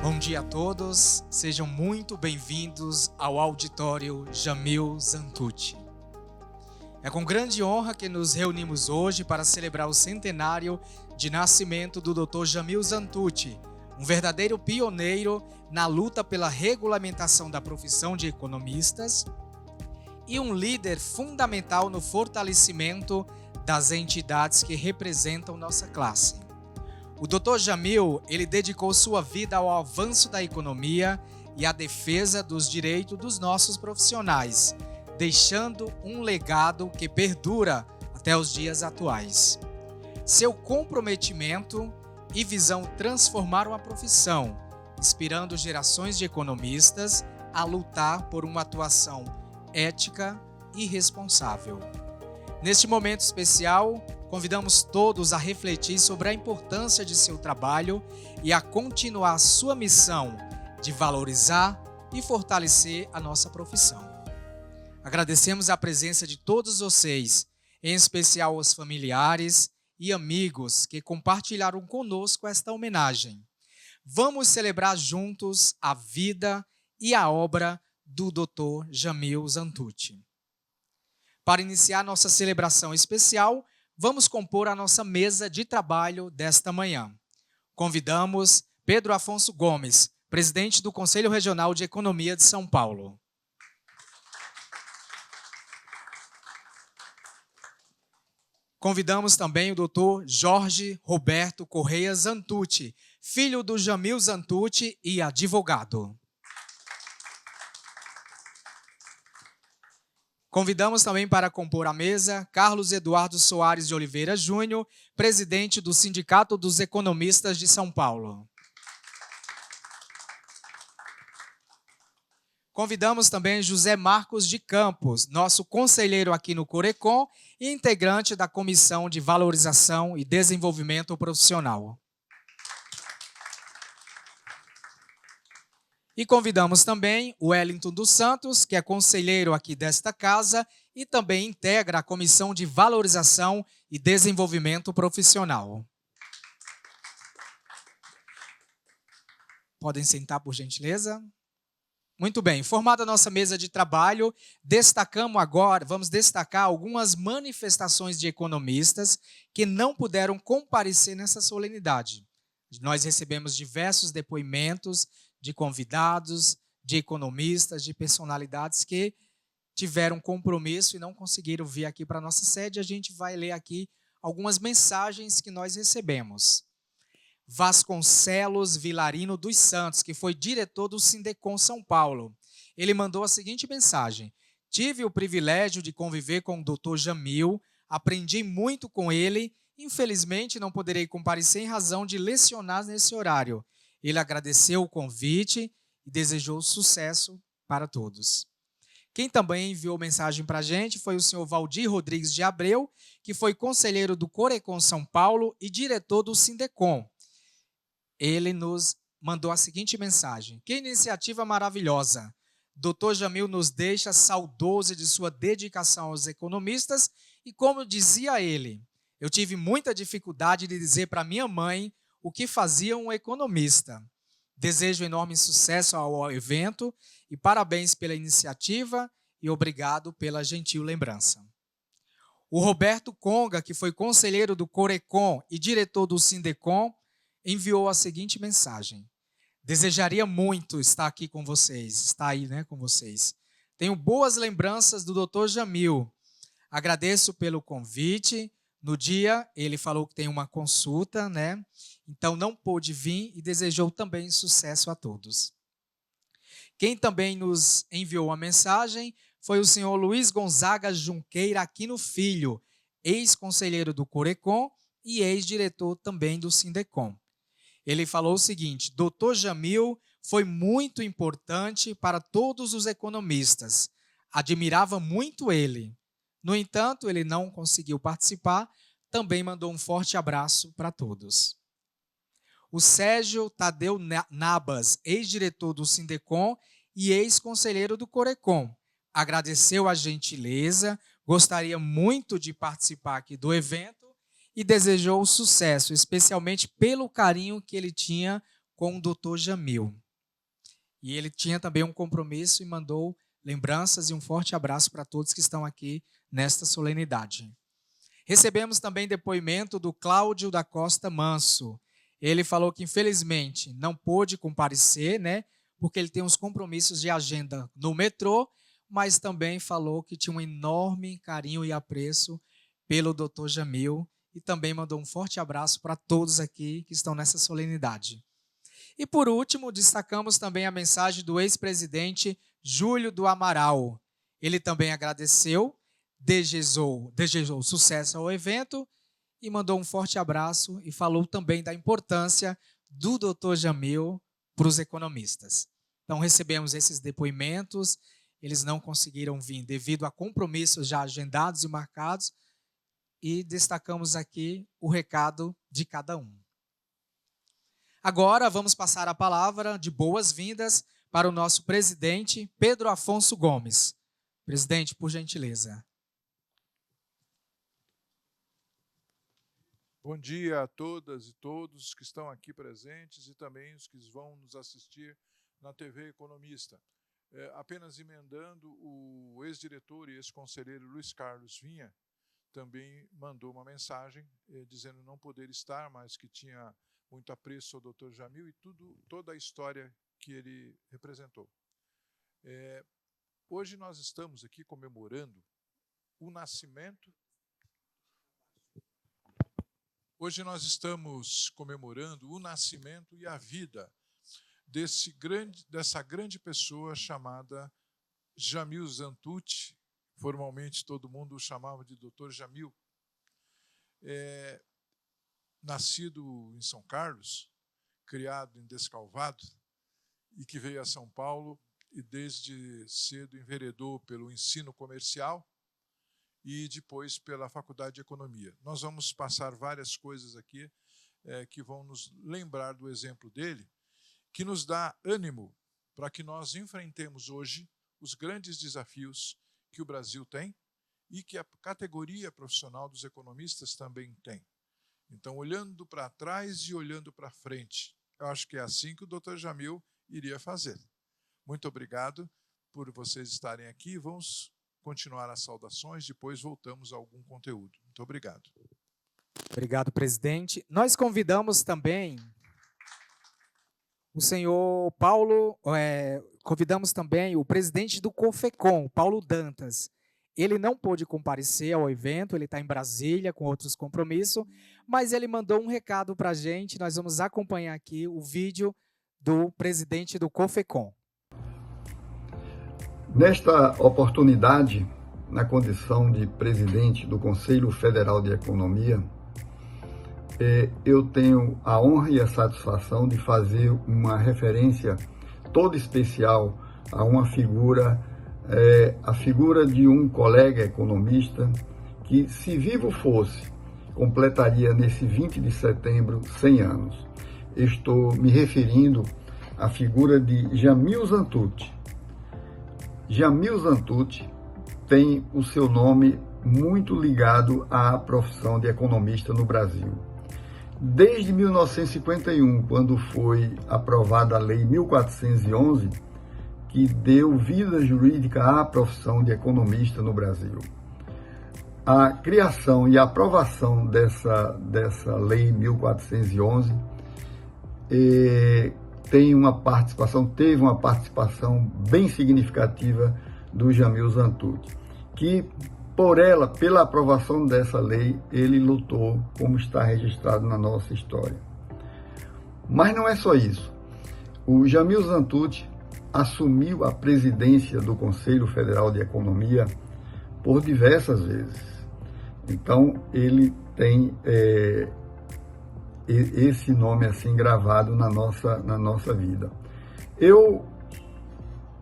Bom dia a todos, sejam muito bem-vindos ao auditório Jamil Zantucci. É com grande honra que nos reunimos hoje para celebrar o centenário de nascimento do Dr. Jamil Zantucci, um verdadeiro pioneiro na luta pela regulamentação da profissão de economistas e um líder fundamental no fortalecimento das entidades que representam nossa classe. O Dr. Jamil, ele dedicou sua vida ao avanço da economia e à defesa dos direitos dos nossos profissionais, deixando um legado que perdura até os dias atuais. Seu comprometimento e visão transformaram a profissão, inspirando gerações de economistas a lutar por uma atuação ética e responsável. Neste momento especial, convidamos todos a refletir sobre a importância de seu trabalho e a continuar sua missão de valorizar e fortalecer a nossa profissão. Agradecemos a presença de todos vocês, em especial os familiares e amigos que compartilharam conosco esta homenagem. Vamos celebrar juntos a vida e a obra do Dr. Jamil Zantucci. Para iniciar nossa celebração especial, vamos compor a nossa mesa de trabalho desta manhã. Convidamos Pedro Afonso Gomes, presidente do Conselho Regional de Economia de São Paulo. Convidamos também o Dr. Jorge Roberto Correia Zantucci, filho do Jamil Zantucci e advogado. Convidamos também para compor a mesa Carlos Eduardo Soares de Oliveira Júnior, presidente do Sindicato dos Economistas de São Paulo. Convidamos também José Marcos de Campos, nosso conselheiro aqui no Corecon e integrante da Comissão de Valorização e Desenvolvimento Profissional. E convidamos também o Wellington dos Santos, que é conselheiro aqui desta casa e também integra a Comissão de Valorização e Desenvolvimento Profissional. Podem sentar, por gentileza. Muito bem, formada a nossa mesa de trabalho, vamos destacar algumas manifestações de economistas que não puderam comparecer nessa solenidade. Nós recebemos diversos depoimentos de convidados, de economistas, de personalidades que tiveram compromisso e não conseguiram vir aqui para a nossa sede. A gente vai ler aqui algumas mensagens que nós recebemos. Vasconcelos Vilarino dos Santos, que foi diretor do Sindecom São Paulo. Ele mandou a seguinte mensagem: tive o privilégio de conviver com o Dr. Jamil, aprendi muito com ele, infelizmente não poderei comparecer em razão de lecionar nesse horário. Ele agradeceu o convite e desejou sucesso para todos. Quem também enviou mensagem para a gente foi o senhor Valdir Rodrigues de Abreu, que foi conselheiro do Corecon São Paulo e diretor do Sindecom. Ele nos mandou a seguinte mensagem: que iniciativa maravilhosa! Dr. Jamil nos deixa saudoso de sua dedicação aos economistas e, como dizia ele, eu tive muita dificuldade de dizer para minha mãe o que fazia um economista. Desejo enorme sucesso ao evento e parabéns pela iniciativa e obrigado pela gentil lembrança. O Roberto Conga, que foi conselheiro do Corecon e diretor do Sindecom, enviou a seguinte mensagem: desejaria muito estar aqui com vocês, estar aí, com vocês. Tenho boas lembranças do Dr. Jamil. Agradeço pelo convite. No dia, ele falou que tem uma consulta, então não pôde vir e desejou também sucesso a todos. Quem também nos enviou uma mensagem foi o senhor Luiz Gonzaga Junqueira Aquino Filho, ex-conselheiro do Corecon e ex-diretor também do Sindecom. Ele falou o seguinte: Dr. Jamil foi muito importante para todos os economistas. Admirava muito ele. No entanto, ele não conseguiu participar, também mandou um forte abraço para todos. O Sérgio Tadeu Nabas, ex-diretor do Sindecom e ex-conselheiro do Corecon, agradeceu a gentileza, gostaria muito de participar aqui do evento e desejou sucesso, especialmente pelo carinho que ele tinha com o Dr. Jamil. E ele tinha também um compromisso e mandou lembranças e um forte abraço para todos que estão aqui nesta solenidade. Recebemos também depoimento do Cláudio da Costa Manso. Ele falou que, infelizmente, não pôde comparecer, né, porque ele tem uns compromissos de agenda no metrô, mas também falou que tinha um enorme carinho e apreço pelo Dr. Jamil e também mandou um forte abraço para todos aqui que estão nessa solenidade. E, por último, destacamos também a mensagem do ex-presidente Júlio do Amaral. Ele também agradeceu, desejou sucesso ao evento e mandou um forte abraço e falou também da importância do Dr. Jamil para os economistas. Então, recebemos esses depoimentos, eles não conseguiram vir devido a compromissos já agendados e marcados, e destacamos aqui o recado de cada um. Agora, vamos passar a palavra de boas-vindas para o nosso presidente, Pedro Afonso Gomes. Presidente, por gentileza. Bom dia a todas e todos que estão aqui presentes e também os que vão nos assistir na TV Economista. Apenas emendando, o ex-diretor e ex-conselheiro Luiz Carlos Vinha também mandou uma mensagem dizendo não poder estar, mas que tinha muito apreço ao Dr. Jamil e toda a história que ele representou. Hoje nós estamos aqui comemorando o nascimento. Hoje nós estamos comemorando o nascimento e a vida dessa grande pessoa chamada Jamil Zantucci. Formalmente todo mundo o chamava de Dr. Jamil. Nascido em São Carlos, criado em Descalvado, e que veio a São Paulo e desde cedo enveredou pelo ensino comercial e depois pela Faculdade de Economia. Nós vamos passar várias coisas aqui que vão nos lembrar do exemplo dele, que nos dá ânimo para que nós enfrentemos hoje os grandes desafios que o Brasil tem e que a categoria profissional dos economistas também tem. Então, olhando para trás e olhando para frente, eu acho que é assim que o Dr. Jamil iria fazer. Muito obrigado por vocês estarem aqui. Vamos continuar as saudações, depois voltamos a algum conteúdo. Muito obrigado. Obrigado, presidente. Nós convidamos também o senhor Paulo, convidamos também o presidente do COFECOM, Paulo Dantas. Ele não pôde comparecer ao evento, ele está em Brasília com outros compromissos, mas ele mandou um recado para a gente, nós vamos acompanhar aqui o vídeo do presidente do COFECOM. Nesta oportunidade, na condição de presidente do Conselho Federal de Economia, eu tenho a honra e a satisfação de fazer uma referência toda especial a uma figura, a figura de um colega economista que, se vivo fosse, completaria nesse 20 de setembro 100 anos. Estou me referindo à figura de Jamil Zantucci. Jamil Zantucci tem o seu nome muito ligado à profissão de economista no Brasil. Desde 1951, quando foi aprovada a Lei 1411, que deu vida jurídica à profissão de economista no Brasil. A criação e a aprovação dessa Lei 1411 teve uma participação bem significativa do Jamil Zantucci, que pela aprovação dessa lei, ele lutou, como está registrado na nossa história. Mas não é só isso. O Jamil Zantucci assumiu a presidência do Conselho Federal de Economia por diversas vezes. Então, ele tem esse nome assim gravado na nossa vida.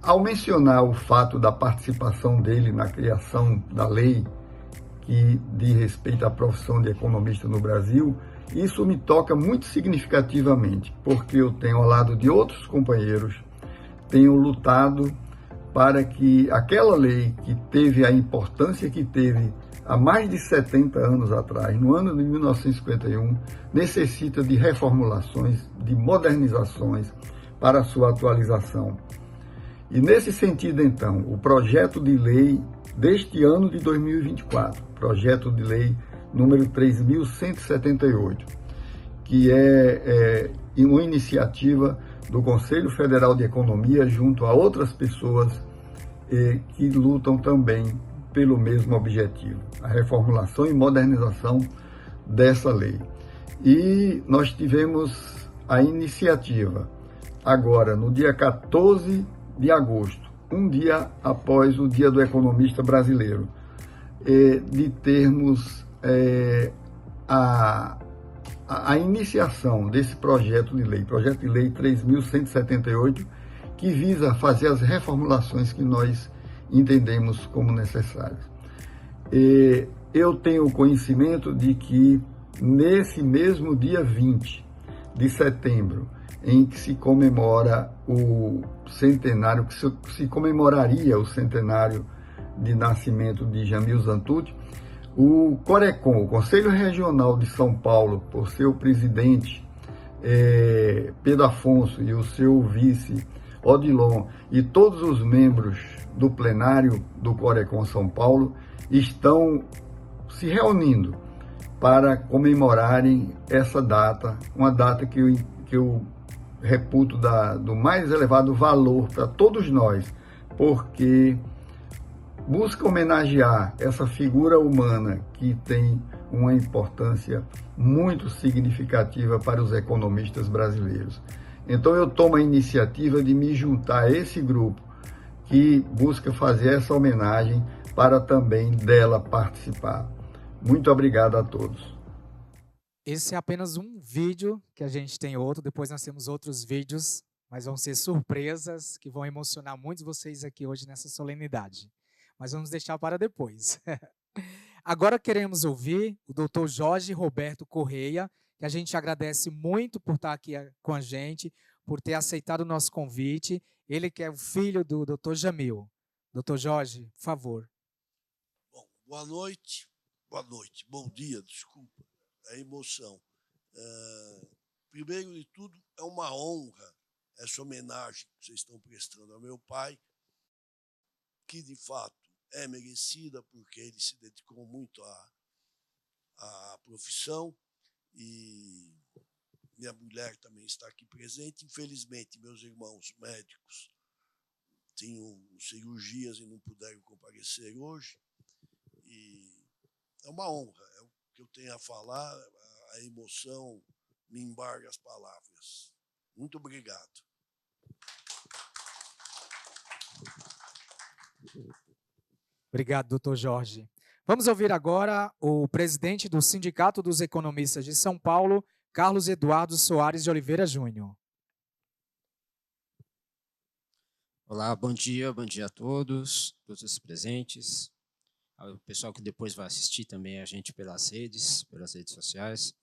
Ao mencionar o fato da participação dele na criação da lei que diz respeito à profissão de economista no Brasil, isso me toca muito significativamente, porque eu tenho, ao lado de outros companheiros, tenho lutado para que aquela lei que teve a importância que teve há mais de 70 anos atrás, no ano de 1951, necessita de reformulações, de modernizações para sua atualização. E nesse sentido, então, o projeto de lei deste ano de 2024, projeto de lei número 3.178, que é uma iniciativa do Conselho Federal de Economia junto a outras pessoas que lutam também pelo mesmo objetivo, a reformulação e modernização dessa lei. E nós tivemos a iniciativa agora, no dia 14 de agosto, um dia após o Dia do Economista Brasileiro, de termos a iniciação desse projeto de lei 3.178, que visa fazer as reformulações que nós entendemos como necessárias. Eu tenho conhecimento de que nesse mesmo dia 20 de setembro, em que se comemora o centenário, que se comemoraria o centenário de nascimento de Jamil Zantucci, o Corecon, o Conselho Regional de São Paulo, por seu presidente Pedro Afonso e o seu vice Odilon, e todos os membros do plenário do Corecon São Paulo estão se reunindo para comemorarem essa data, uma data que eu reputo do mais elevado valor para todos nós, porque busca homenagear essa figura humana que tem uma importância muito significativa para os economistas brasileiros. Então eu tomo a iniciativa de me juntar a esse grupo que busca fazer essa homenagem para também dela participar. Muito obrigado a todos. Esse é apenas um vídeo, que a gente tem outro, depois nós temos outros vídeos, mas vão ser surpresas que vão emocionar muitos de vocês aqui hoje nessa solenidade. Mas vamos deixar para depois. Agora queremos ouvir o Dr. Jorge Roberto Correia, que a gente agradece muito por estar aqui com a gente, por ter aceitado o nosso convite. Ele que é o filho do Dr. Jamil. Dr. Jorge, por favor. Bom, boa noite, bom dia, desculpa, é emoção. Primeiro de tudo, é uma honra essa homenagem que vocês estão prestando ao meu pai, que de fato é merecida, porque ele se dedicou muito à profissão, e minha mulher também está aqui presente. Infelizmente, meus irmãos médicos tinham cirurgias e não puderam comparecer hoje, e é uma honra, é o que eu tenho a falar, a emoção me embarga as palavras. Muito obrigado. Obrigado, doutor Jorge. Vamos ouvir agora o presidente do Sindicato dos Economistas de São Paulo, Carlos Eduardo Soares de Oliveira Júnior. Olá, bom dia a todos os presentes, ao pessoal que depois vai assistir também a gente pelas redes sociais.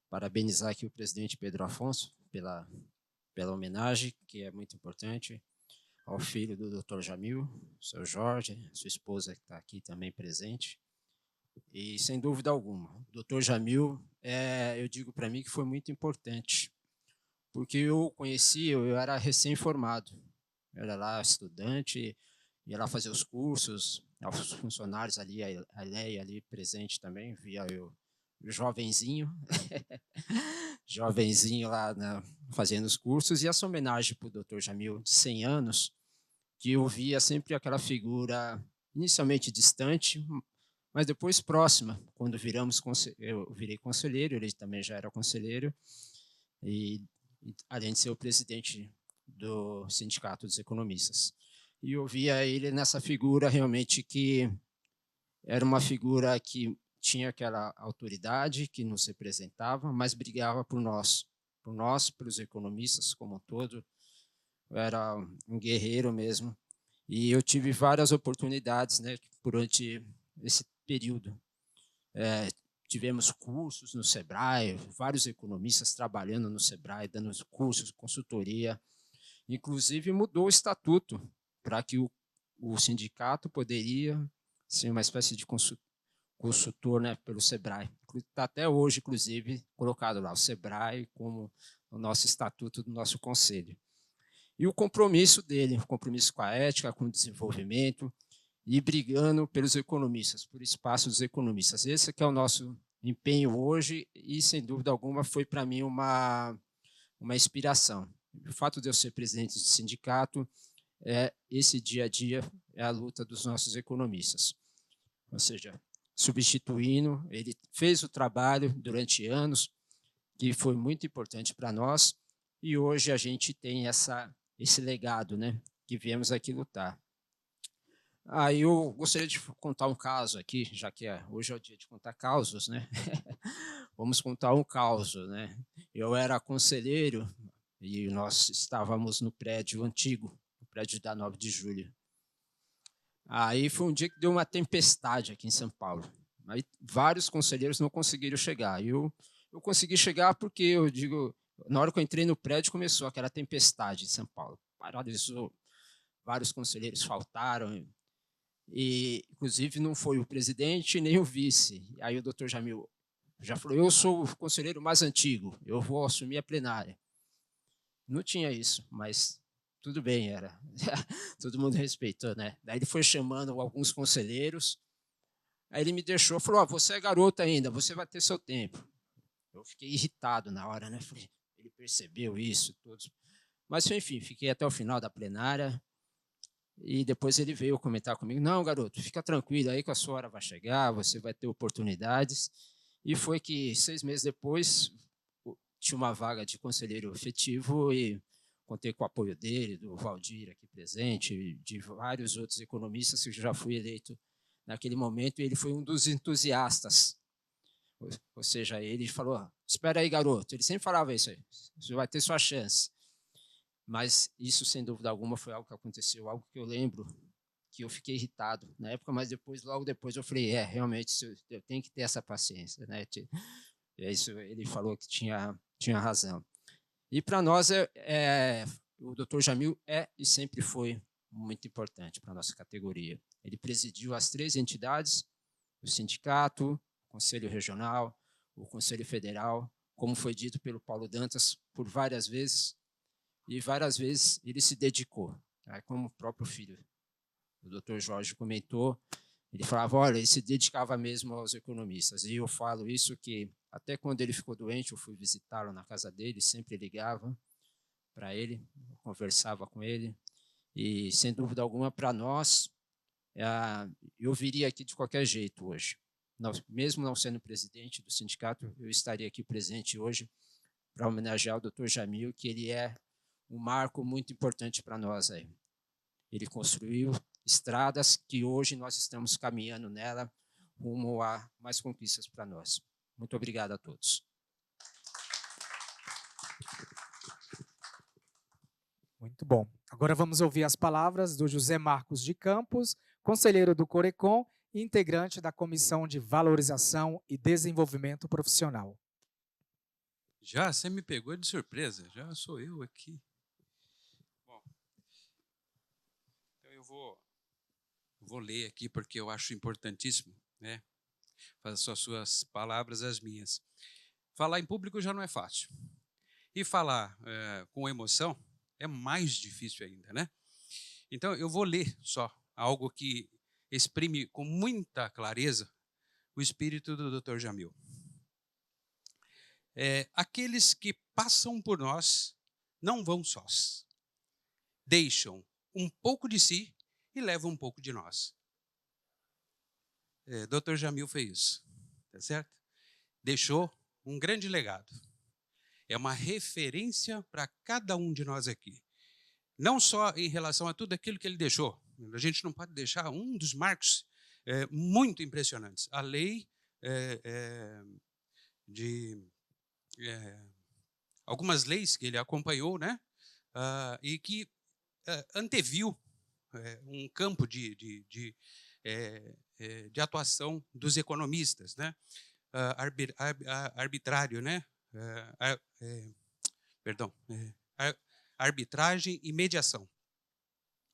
Parabenizar aqui o presidente Pedro Afonso pela homenagem, que é muito importante, ao filho do Dr. Jamil, seu Jorge, sua esposa que está aqui também presente. E, sem dúvida alguma, o Dr. Jamil, eu digo para mim que foi muito importante, porque eu conheci, eu era recém-formado, eu era lá estudante, ia lá fazer os cursos, aos funcionários ali, a Leia ali presente também, via eu jovenzinho, jovenzinho lá fazendo os cursos, e essa homenagem para o Dr. Jamil de 100 anos, que eu via sempre aquela figura inicialmente distante, mas depois próxima, quando eu virei conselheiro, ele também já era conselheiro, e além de ser o presidente do Sindicato dos Economistas. E eu via ele nessa figura realmente que era uma figura que tinha aquela autoridade, que nos representava, mas brigava por nós, pelos economistas como um todo. Eu era um guerreiro mesmo, e eu tive várias oportunidades, né, durante esse período. Tivemos cursos no Sebrae, vários economistas trabalhando no Sebrae, dando cursos, consultoria. Inclusive mudou o estatuto para que o sindicato poderia ser uma espécie de consultor, né, pelo SEBRAE. Está até hoje, inclusive, colocado lá o SEBRAE como o nosso estatuto do nosso conselho. E o compromisso dele, o compromisso com a ética, com o desenvolvimento, e brigando pelos economistas, por espaço dos economistas. Esse que é o nosso empenho hoje e, sem dúvida alguma, foi para mim uma inspiração. O fato de eu ser presidente do sindicato, esse dia a dia é a luta dos nossos economistas. Ou seja, substituindo, ele fez o trabalho durante anos, que foi muito importante para nós, e hoje a gente tem esse legado, né, que viemos aqui lutar. Aí eu gostaria de contar um caso aqui, já que hoje é o dia de contar causos, né? Vamos contar um caso, né? Eu era conselheiro e nós estávamos no prédio antigo, no prédio da 9 de julho. Aí foi um dia que deu uma tempestade aqui em São Paulo. Aí vários conselheiros não conseguiram chegar. Eu consegui chegar porque, na hora que eu entrei no prédio, começou aquela tempestade em São Paulo. Paralisou, vários conselheiros faltaram. E, inclusive, não foi o presidente nem o vice. Aí o doutor Jamil já falou, eu sou o conselheiro mais antigo, eu vou assumir a plenária. Não tinha isso, mas tudo bem, era. Todo mundo respeitou, né? Daí ele foi chamando alguns conselheiros, aí ele me deixou, falou, você é garoto ainda, você vai ter seu tempo. Eu fiquei irritado na hora, né? Falei, ele percebeu isso, todos. Mas, enfim, fiquei até o final da plenária. E depois ele veio comentar comigo, não, garoto, fica tranquilo aí que a sua hora vai chegar, você vai ter oportunidades. E foi que 6 meses depois tinha uma vaga de conselheiro efetivo e contei com o apoio dele, do Valdir aqui presente, de vários outros economistas que já fui eleito naquele momento, e ele foi um dos entusiastas. Ou seja, ele falou, espera aí, garoto. Ele sempre falava isso aí, você vai ter sua chance. Mas isso, sem dúvida alguma, foi algo que aconteceu, algo que eu lembro, que eu fiquei irritado na época, mas logo depois eu falei, realmente, eu tenho que ter essa paciência, né? Isso, ele falou que tinha razão. E para nós, o Dr. Jamil e sempre foi muito importante para a nossa categoria. Ele presidiu as 3 entidades, o sindicato, o Conselho Regional, o Conselho Federal, como foi dito pelo Paulo Dantas por várias vezes, e várias vezes ele se dedicou, como o próprio filho, o doutor Jorge comentou, ele falava, olha, ele se dedicava mesmo aos economistas, e eu falo isso que até quando ele ficou doente, eu fui visitá-lo na casa dele, sempre ligava para ele, conversava com ele, e sem dúvida alguma para nós, eu viria aqui de qualquer jeito hoje, mesmo não sendo presidente do sindicato, eu estaria aqui presente hoje para homenagear o doutor Jamil, que ele é um marco muito importante para nós aí. Ele construiu estradas que hoje nós estamos caminhando nela rumo a mais conquistas para nós. Muito obrigado a todos. Muito bom. Agora vamos ouvir as palavras do José Marcos de Campos, conselheiro do Corecon e integrante da Comissão de Valorização e Desenvolvimento Profissional. Já, você me pegou de surpresa, já sou eu aqui. Bom, então eu vou ler aqui porque eu acho importantíssimo, né? Fazer as suas palavras as minhas. Falar em público já não é fácil. E falar com emoção é mais difícil ainda, né? Então eu vou ler só algo que exprime com muita clareza o espírito do Dr. Jamil. Aqueles que passam por nós não vão sós. Deixam um pouco de si e levam um pouco de nós. Dr. Jamil fez isso, tá certo? Deixou um grande legado. É uma referência para cada um de nós aqui. Não só em relação a tudo aquilo que ele deixou. A gente não pode deixar um dos marcos muito impressionantes. A lei algumas leis que ele acompanhou, né? E que anteviu um campo de atuação dos economistas, né? Arbitrário, né? Arbitragem e mediação.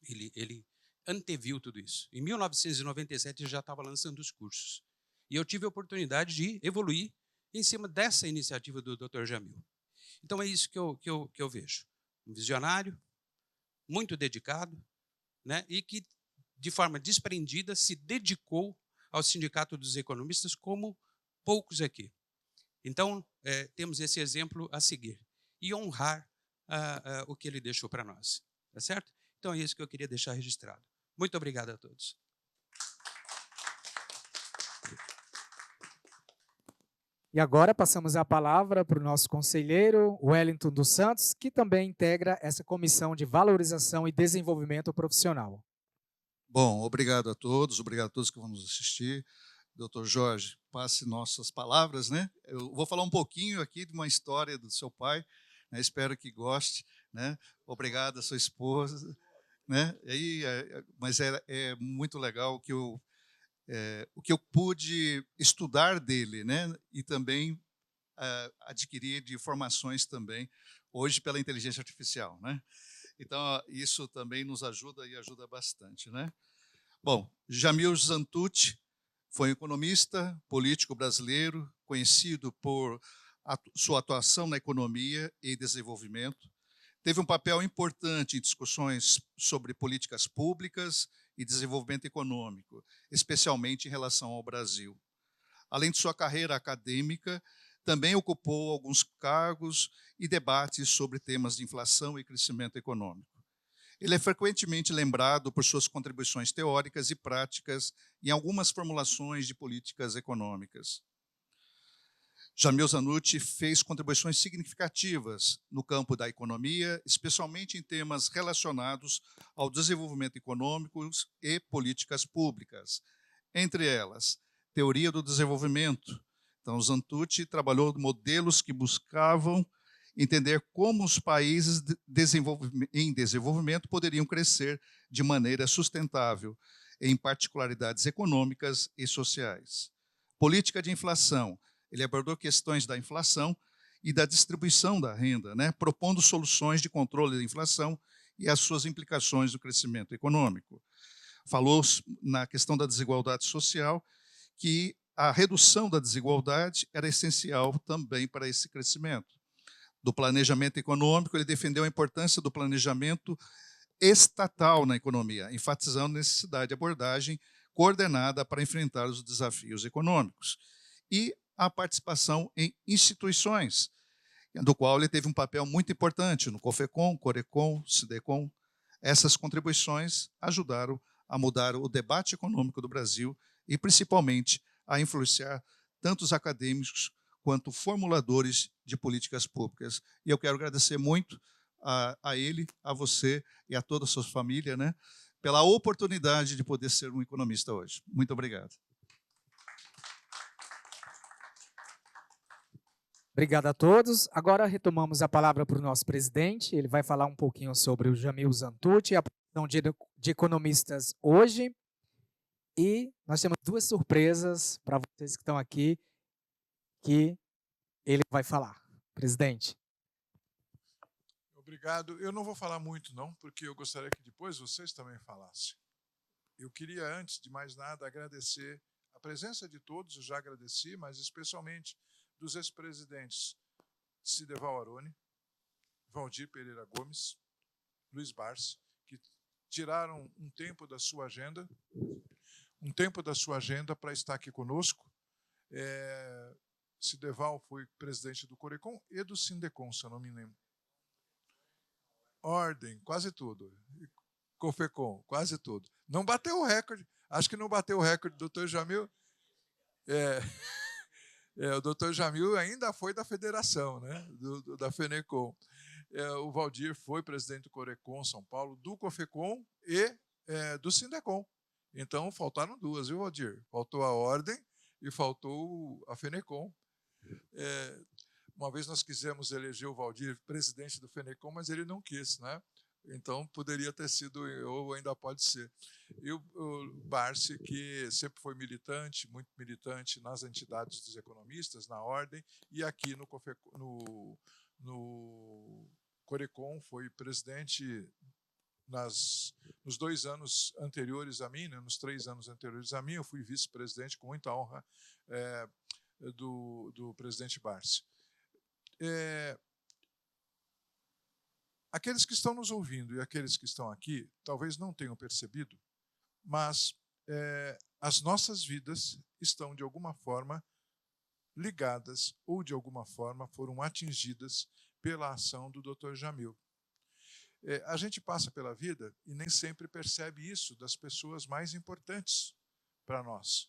Ele anteviu tudo isso. Em 1997 ele já estava lançando os cursos. E eu tive a oportunidade de evoluir em cima dessa iniciativa do Dr. Jamil. Então é isso que eu vejo. Um visionário, muito dedicado, né, e que, de forma desprendida, se dedicou ao Sindicato dos Economistas como poucos aqui. Então, temos esse exemplo a seguir e honrar o que ele deixou para nós. Tá certo? Então, é isso que eu queria deixar registrado. Muito obrigado a todos. E agora passamos a palavra para o nosso conselheiro, Wellington dos Santos, que também integra essa comissão de valorização e desenvolvimento profissional. Bom, obrigado a todos que vão nos assistir. Dr. Jorge, passe nossas palavras, né? Eu vou falar um pouquinho aqui de uma história do seu pai, né? Espero que goste, né? Obrigado à sua esposa, né? Mas é muito legal o que eu pude estudar dele, né? E também adquirir de informações também, hoje pela inteligência artificial, né? Então, isso também nos ajuda e ajuda bastante, né? Bom, Jamil Zantucci foi um economista, político brasileiro, conhecido por sua atuação na economia e desenvolvimento. Teve um papel importante em discussões sobre políticas públicas e desenvolvimento econômico, especialmente em relação ao Brasil. Além de sua carreira acadêmica, também ocupou alguns cargos e debates sobre temas de inflação e crescimento econômico. Ele é frequentemente lembrado por suas contribuições teóricas e práticas em algumas formulações de políticas econômicas. Jamil Zantucci fez contribuições significativas no campo da economia, especialmente em temas relacionados ao desenvolvimento econômico e políticas públicas. Entre elas, teoria do desenvolvimento. Então, Zantucci trabalhou modelos que buscavam entender como os países em desenvolvimento poderiam crescer de maneira sustentável, em particularidades econômicas e sociais. Política de inflação. Ele abordou questões da inflação e da distribuição da renda, né, propondo soluções de controle da inflação e as suas implicações no crescimento econômico. Falou na questão da desigualdade social, que a redução da desigualdade era essencial também para esse crescimento. Do planejamento econômico, ele defendeu a importância do planejamento estatal na economia, enfatizando a necessidade de abordagem coordenada para enfrentar os desafios econômicos. E a participação em instituições, do qual ele teve um papel muito importante no COFECOM, CORECOM, SIDECOM. Essas contribuições ajudaram a mudar o debate econômico do Brasil e, principalmente, a influenciar tanto os acadêmicos quanto formuladores de políticas públicas. E eu quero agradecer muito a ele, a você e a toda a sua família, né, pela oportunidade de poder ser um economista hoje. Muito obrigado. Obrigado a todos. Agora retomamos a palavra para o nosso presidente. Ele vai falar um pouquinho sobre o Jamil Zantucci, a posição de economistas hoje. E nós temos duas surpresas para vocês que estão aqui, que ele vai falar. Presidente. Obrigado. Eu não vou falar muito, não, porque eu gostaria que depois vocês também falassem. Eu queria, antes de mais nada, agradecer a presença de todos, eu já agradeci, mas especialmente dos ex-presidentes Cideval Aroni, Valdir Pereira Gomes, Luiz Barsi, que tiraram um tempo da sua agenda para estar aqui conosco. Cideval foi presidente do Corecon e do Sindecom, se eu não me lembro. Ordem, quase tudo. Cofecom, quase tudo. Não bateu o recorde. Acho que não bateu o recorde do Dr. Jamil. O Dr. Jamil ainda foi da federação, né? Da FENECOM. O Valdir foi presidente do Corecon São Paulo, do Cofecom e do Sindecom. Então, faltaram duas, viu, Valdir? Faltou a Ordem e faltou a FENECOM. Uma vez nós quisemos eleger o Valdir presidente do FENECOM, mas ele não quis, né? Então, poderia ter sido, ou ainda pode ser. E o Barsi, que sempre foi militante, muito militante nas entidades dos economistas, na Ordem, e aqui no Corecon foi presidente nos 2 anos anteriores a mim, né, nos 3 anos anteriores a mim, eu fui vice-presidente com muita honra do presidente Barsi. Aqueles que estão nos ouvindo e aqueles que estão aqui talvez não tenham percebido, mas as nossas vidas estão de alguma forma ligadas ou de alguma forma foram atingidas pela ação do Dr. Jamil. A gente passa pela vida e nem sempre percebe isso das pessoas mais importantes para nós.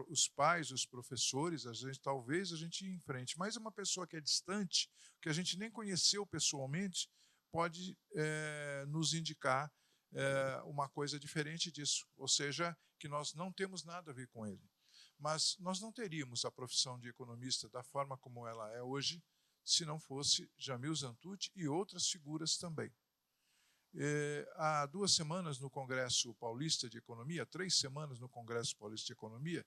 Os pais, os professores, talvez a gente enfrente, mas uma pessoa que é distante, que a gente nem conheceu pessoalmente, pode nos indicar uma coisa diferente disso, ou seja, que nós não temos nada a ver com ele. Mas nós não teríamos a profissão de economista da forma como ela é hoje, se não fosse Jamil Zantucci e outras figuras também. Há 2 semanas no Congresso Paulista de Economia, 3 semanas no Congresso Paulista de Economia,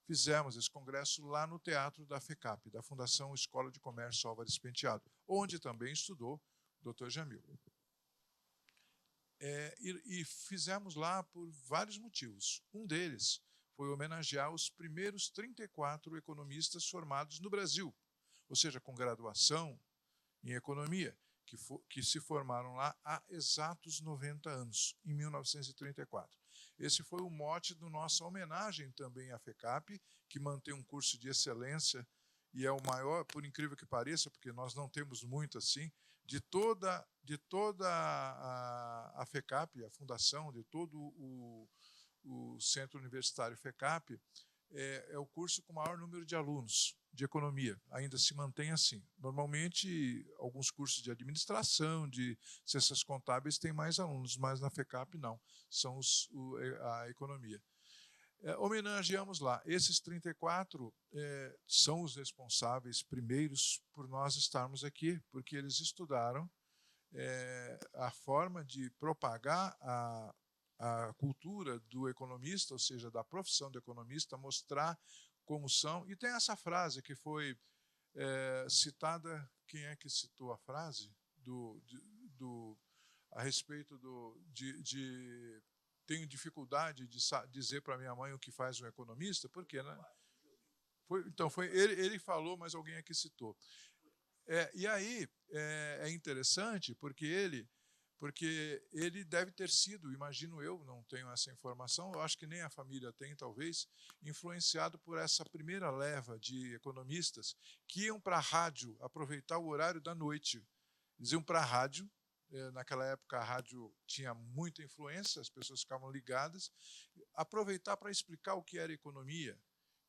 fizemos esse congresso lá no Teatro da FECAP, da Fundação Escola de Comércio Álvares Penteado, onde também estudou o Dr. Jamil. E fizemos lá por vários motivos. Um deles foi homenagear os primeiros 34 economistas formados no Brasil, ou seja, com graduação em economia, que se formaram lá há exatos 90 anos, em 1934. Esse foi o mote da nossa homenagem também à FECAP, que mantém um curso de excelência e é o maior, por incrível que pareça, porque nós não temos muito assim, de toda a FECAP, a fundação, de todo o Centro Universitário FECAP, é o curso com o maior número de alunos de economia, ainda se mantém assim. Normalmente, alguns cursos de administração, de ciências contábeis têm mais alunos, mas na FECAP não, são a economia. Homenageamos lá. Esses 34 são os responsáveis primeiros por nós estarmos aqui, porque eles estudaram a forma de propagar a cultura do economista, ou seja, da profissão do economista, mostrar como são. E tem essa frase que foi citada, quem é que citou a frase? A respeito de tenho dificuldade de dizer para minha mãe o que faz um economista, por quê, né? Então, ele falou, mas alguém aqui citou. E aí é interessante porque ele deve ter sido, imagino eu, não tenho essa informação, eu acho que nem a família tem, talvez, influenciado por essa primeira leva de economistas que iam para a rádio aproveitar o horário da noite. Eles iam para a rádio, naquela época a rádio tinha muita influência, as pessoas ficavam ligadas, aproveitar para explicar o que era economia.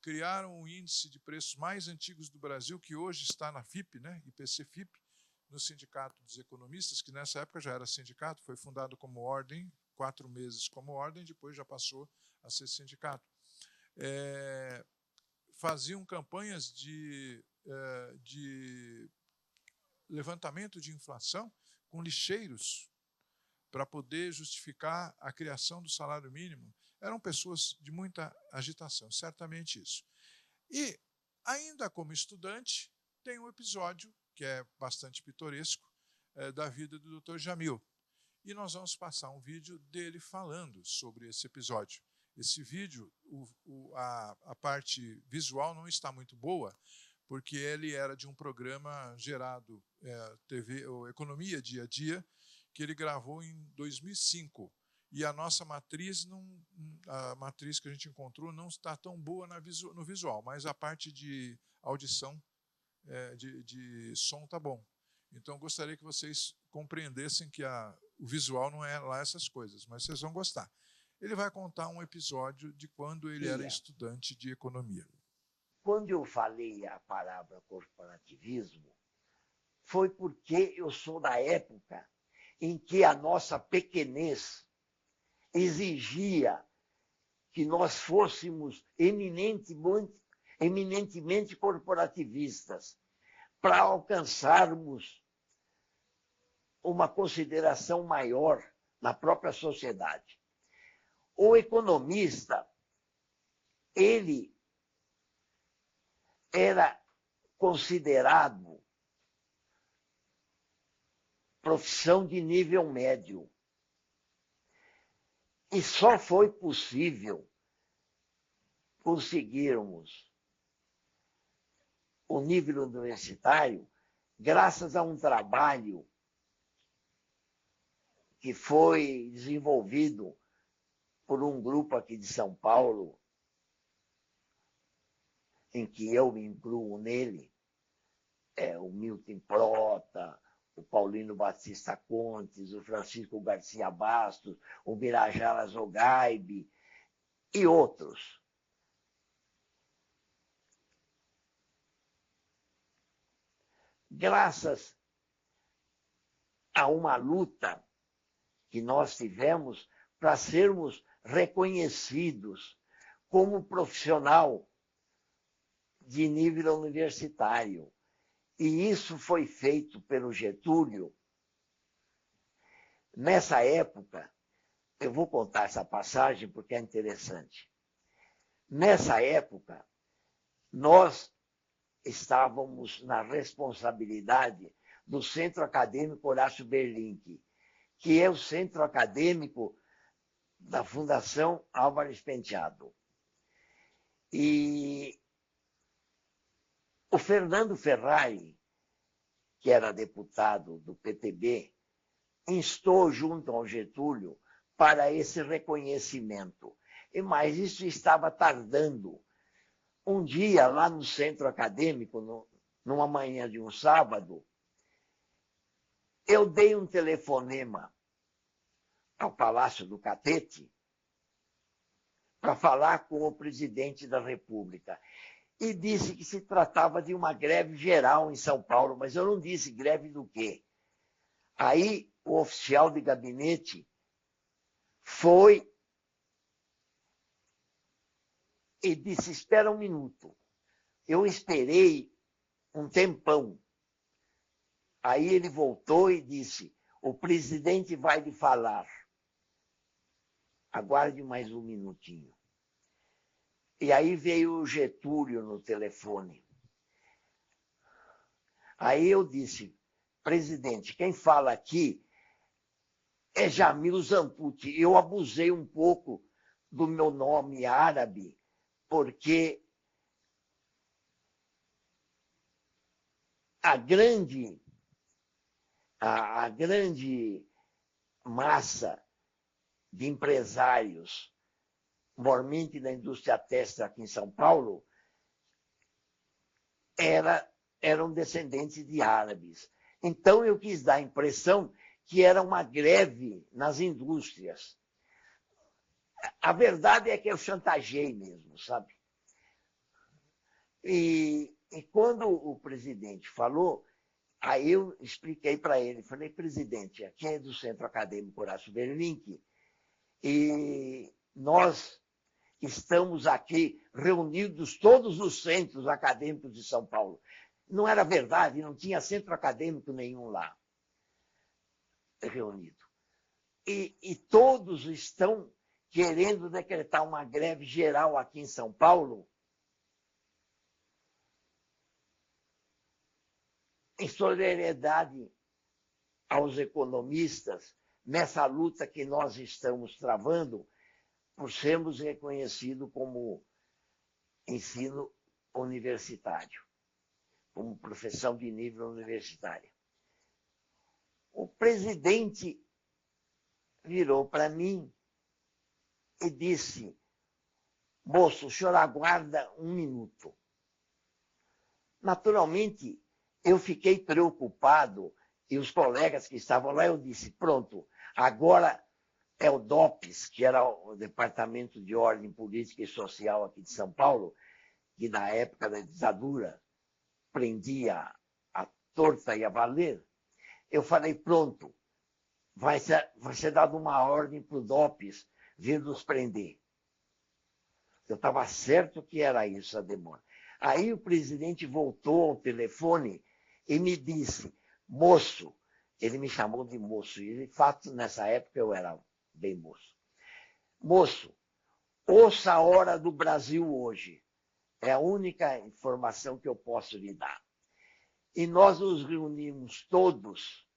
Criaram o índice de preços mais antigos do Brasil, que hoje está na FIP, né, IPC-FIP, no Sindicato dos Economistas, que nessa época já era sindicato, foi fundado como ordem, 4 meses como ordem, depois já passou a ser sindicato. Faziam campanhas de levantamento de inflação com lixeiros para poder justificar a criação do salário mínimo. Eram pessoas de muita agitação, certamente isso. E, ainda como estudante, tem um episódio que é bastante pitoresco, da vida do Dr. Jamil. E nós vamos passar um vídeo dele falando sobre esse episódio. Esse vídeo, a parte visual não está muito boa, porque ele era de um programa gerado, TV, Economia Dia a Dia, que ele gravou em 2005. E a nossa matriz, a matriz que a gente encontrou, não está tão boa no visual, mas a parte de audição, de som está bom. Então, gostaria que vocês compreendessem que o visual não é lá essas coisas, mas vocês vão gostar. Ele vai contar um episódio de quando ele era estudante de economia. Quando eu falei a palavra corporativismo, foi porque eu sou da época em que a nossa pequenez exigia que nós fôssemos eminentemente corporativistas para alcançarmos uma consideração maior na própria sociedade. O economista, ele era considerado profissão de nível médio. E só foi possível conseguirmos o nível universitário graças a um trabalho que foi desenvolvido por um grupo aqui de São Paulo, em que eu me incluo nele, o Milton Prota, o Paulino Batista Contes, o Francisco Garcia Bastos, o Birajara Zogaibe e outros. Graças a uma luta que nós tivemos para sermos reconhecidos como profissional de nível universitário. E isso foi feito pelo Getúlio. Nessa época, eu vou contar essa passagem porque é interessante. Nessa época, nós estávamos na responsabilidade do Centro Acadêmico Horácio Berlink, que é o centro acadêmico da Fundação Álvares Penteado. E o Fernando Ferrari, que era deputado do PTB, instou junto ao Getúlio para esse reconhecimento. Mas isso estava tardando. Um dia, lá no centro acadêmico, numa manhã de um sábado, eu dei um telefonema ao Palácio do Catete para falar com o presidente da República. E disse que se tratava de uma greve geral em São Paulo, mas eu não disse greve do quê. Aí o oficial de gabinete foi e disse, espera um minuto. Eu esperei um tempão. Aí ele voltou e disse, o presidente vai lhe falar. Aguarde mais um minutinho. E aí veio o Getúlio no telefone. Aí eu disse, presidente, quem fala aqui é Jamil Zamputi. Eu abusei um pouco do meu nome árabe, porque a grande massa de empresários, mormente da indústria têxtil aqui em São Paulo, eram descendentes de árabes. Então, eu quis dar a impressão que era uma greve nas indústrias. A verdade é que eu chantageei mesmo, sabe? E quando o presidente falou, aí eu expliquei para ele, falei, presidente, aqui é do Centro Acadêmico Horácio Berlink, e nós estamos aqui reunidos todos os centros acadêmicos de São Paulo. Não era verdade, não tinha centro acadêmico nenhum lá reunido. E todos estão querendo decretar uma greve geral aqui em São Paulo em solidariedade aos economistas nessa luta que nós estamos travando por sermos reconhecidos como ensino universitário, como profissão de nível universitário. O presidente virou para mim e disse, moço, o senhor aguarda um minuto. Naturalmente, eu fiquei preocupado e os colegas que estavam lá, eu disse, pronto, agora é o DOPS, que era o Departamento de Ordem Política e Social aqui de São Paulo, que na época da ditadura prendia a torta e a valer. Eu falei, pronto, vai ser dada uma ordem para o DOPS vir nos prender. Eu estava certo que era isso a demora. Aí o presidente voltou ao telefone e me disse, moço, ele me chamou de moço, e de fato nessa época eu era bem moço. Moço, ouça a hora do Brasil hoje. É a única informação que eu posso lhe dar. E nós nos reunimos todos,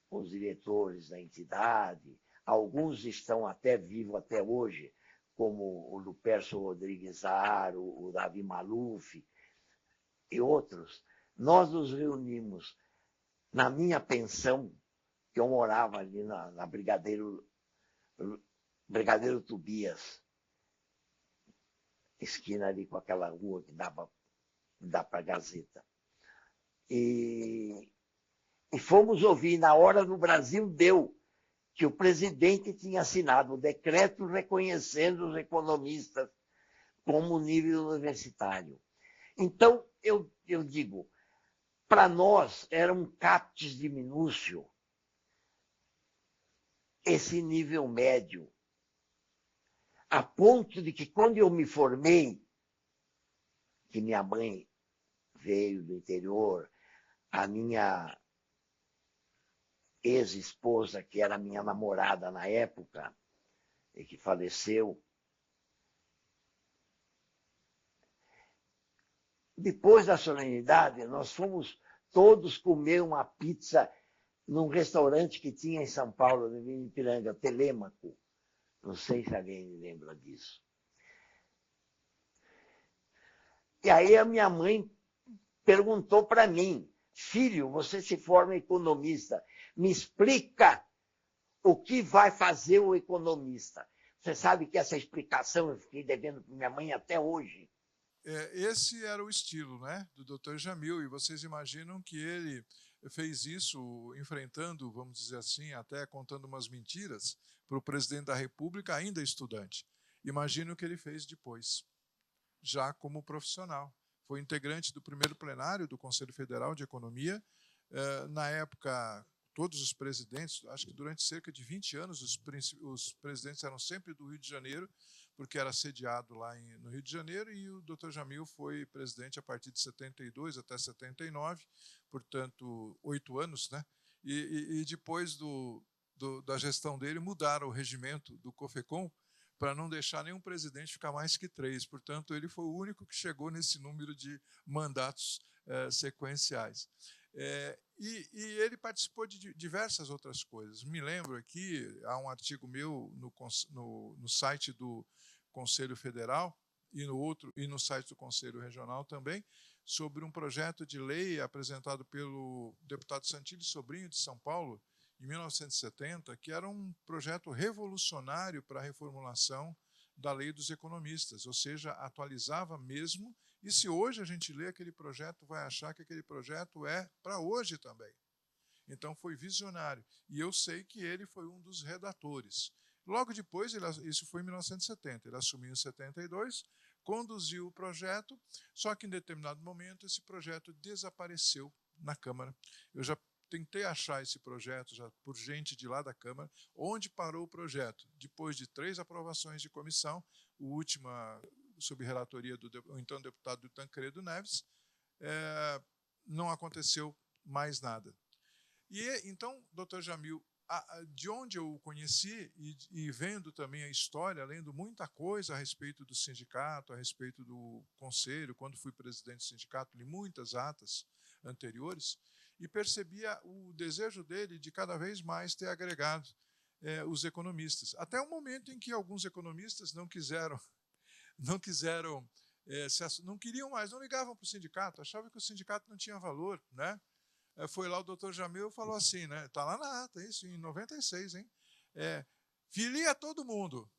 os diretores da entidade, Alguns estão até vivos até hoje, como o Lupercio Rodrigues Aro, o Davi Maluf e outros. Nós nos reunimos na minha pensão, que eu morava ali na Brigadeiro Tobias, esquina ali com aquela rua que dá para a Gazeta. E fomos ouvir, na hora no Brasil deu, que o presidente tinha assinado o decreto reconhecendo os economistas como nível universitário. Então, eu digo, para nós era um captis diminúcio esse nível médio, a ponto de que quando eu me formei, que minha mãe veio do interior, a minha ex-esposa, que era minha namorada na época, e que faleceu, depois da solenidade, nós fomos todos comer uma pizza num restaurante que tinha em São Paulo, no Ipiranga, Telêmaco. Não sei se alguém lembra disso. E aí a minha mãe perguntou para mim, filho, você se forma economista, me explica o que vai fazer o economista. Você sabe que essa explicação eu fiquei devendo para minha mãe até hoje. Esse era o estilo, né, do Dr. Jamil, e vocês imaginam que ele fez isso enfrentando, vamos dizer assim, até contando umas mentiras para o presidente da República, ainda estudante. Imagina o que ele fez depois, já como profissional. Foi integrante do primeiro plenário do Conselho Federal de Economia. Na época, todos os presidentes, acho que durante cerca de 20 anos, os presidentes eram sempre do Rio de Janeiro, porque era sediado lá no Rio de Janeiro, e o Dr. Jamil foi presidente a partir de 72 até 79, portanto, 8 anos, né? E depois da gestão dele, mudaram o regimento do COFECOM para não deixar nenhum presidente ficar mais que 3. Portanto, ele foi o único que chegou nesse número de mandatos sequenciais. E ele participou de diversas outras coisas. Me lembro aqui, há um artigo meu no site do Conselho Federal e no site do Conselho Regional também, sobre um projeto de lei apresentado pelo deputado Santilli Sobrinho, de São Paulo, em 1970, que era um projeto revolucionário para a reformulação da lei dos economistas, ou seja, atualizava mesmo. E se hoje a gente lê aquele projeto, vai achar que aquele projeto é para hoje também. Então foi visionário. E eu sei que ele foi um dos redatores. Logo depois, isso foi em 1970, ele assumiu em 72, conduziu o projeto, só que em determinado momento esse projeto desapareceu na Câmara. Eu já tentei achar esse projeto já por gente de lá da Câmara, onde parou o projeto. Depois de 3 aprovações de comissão, a última sob relatoria do então deputado Tancredo Neves, não aconteceu mais nada. E então, Dr. Jamil, de onde eu o conheci, e vendo também a história, lendo muita coisa a respeito do sindicato, a respeito do conselho, quando fui presidente do sindicato, li muitas atas anteriores, e percebia o desejo dele de cada vez mais ter agregado os economistas. Até o momento em que alguns economistas não queriam mais, não ligavam para o sindicato, achavam que o sindicato não tinha valor, né? Foi lá o Dr. Jamil e falou assim, né? Está lá na ata, isso, em 96, hein? Filia todo mundo.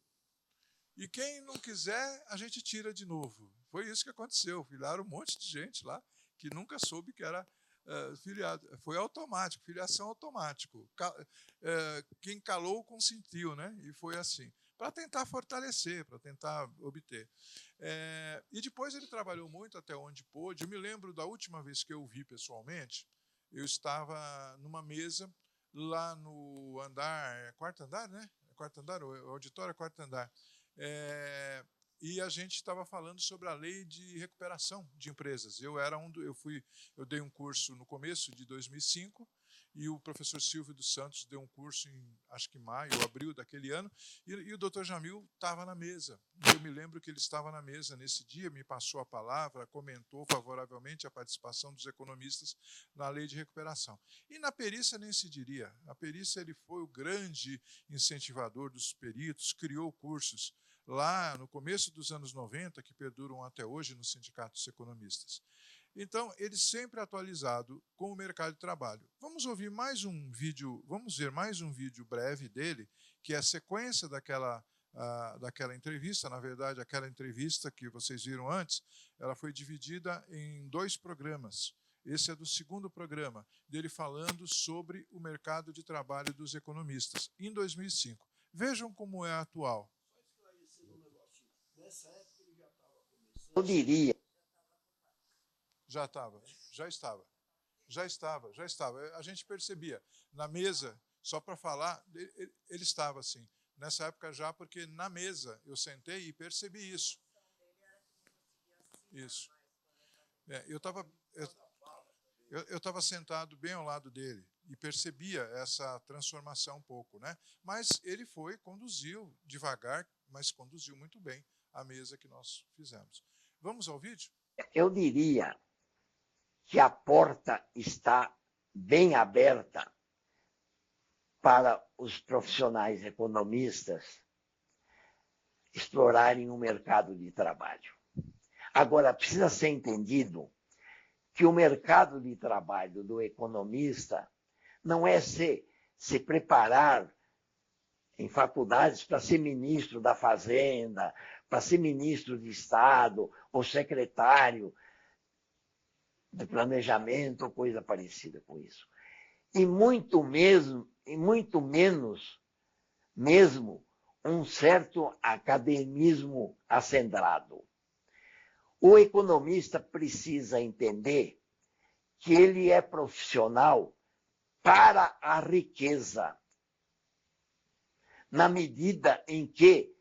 E quem não quiser, a gente tira de novo. Foi isso que aconteceu. Filiaram um monte de gente lá que nunca soube que era filiado. Foi automático, filiação automático. Quem calou, consentiu, né? E foi assim. Para tentar fortalecer, para tentar obter. E depois ele trabalhou muito até onde pôde. Eu me lembro da última vez que eu o vi pessoalmente, eu estava numa mesa lá no andar, quarto andar, né? Quarto andar, o auditório é quarto andar. E a gente estava falando sobre a lei de recuperação de empresas. Eu dei um curso no começo de 2005, e o professor Silvio dos Santos deu um curso em, acho que maio ou abril daquele ano, e o doutor Jamil estava na mesa. Eu me lembro que ele estava na mesa nesse dia, me passou a palavra, comentou favoravelmente a participação dos economistas na lei de recuperação. E na perícia nem se diria. Na perícia ele foi o grande incentivador dos peritos, criou cursos lá no começo dos anos 90, que perduram até hoje no Sindicato dos Economistas. Então, ele sempre atualizado com o mercado de trabalho. Vamos ver mais um vídeo breve dele, que é a sequência daquela entrevista. Na verdade, aquela entrevista que vocês viram antes, ela foi dividida em 2 programas. Esse é do 2º programa, dele falando sobre o mercado de trabalho dos economistas, em 2005. Vejam como é atual. Nessa época ele já estava começando. Eu diria. Já estava. A gente percebia. Na mesa, só para falar, ele estava assim. Nessa época já, porque na mesa eu sentei e percebi isso. Isso. Eu estava sentado bem ao lado dele e percebia essa transformação um pouco, né? Mas ele conduziu devagar, mas conduziu muito bem a mesa que nós fizemos. Vamos ao vídeo? Eu diria que a porta está bem aberta para os profissionais economistas explorarem o mercado de trabalho. Agora, precisa ser entendido que o mercado de trabalho do economista não é se preparar em faculdades para ser ministro da Fazenda, para ser ministro de Estado ou secretário de planejamento ou coisa parecida com isso. E muito menos mesmo um certo academismo acendrado. O economista precisa entender que ele é profissional para a riqueza, na medida em que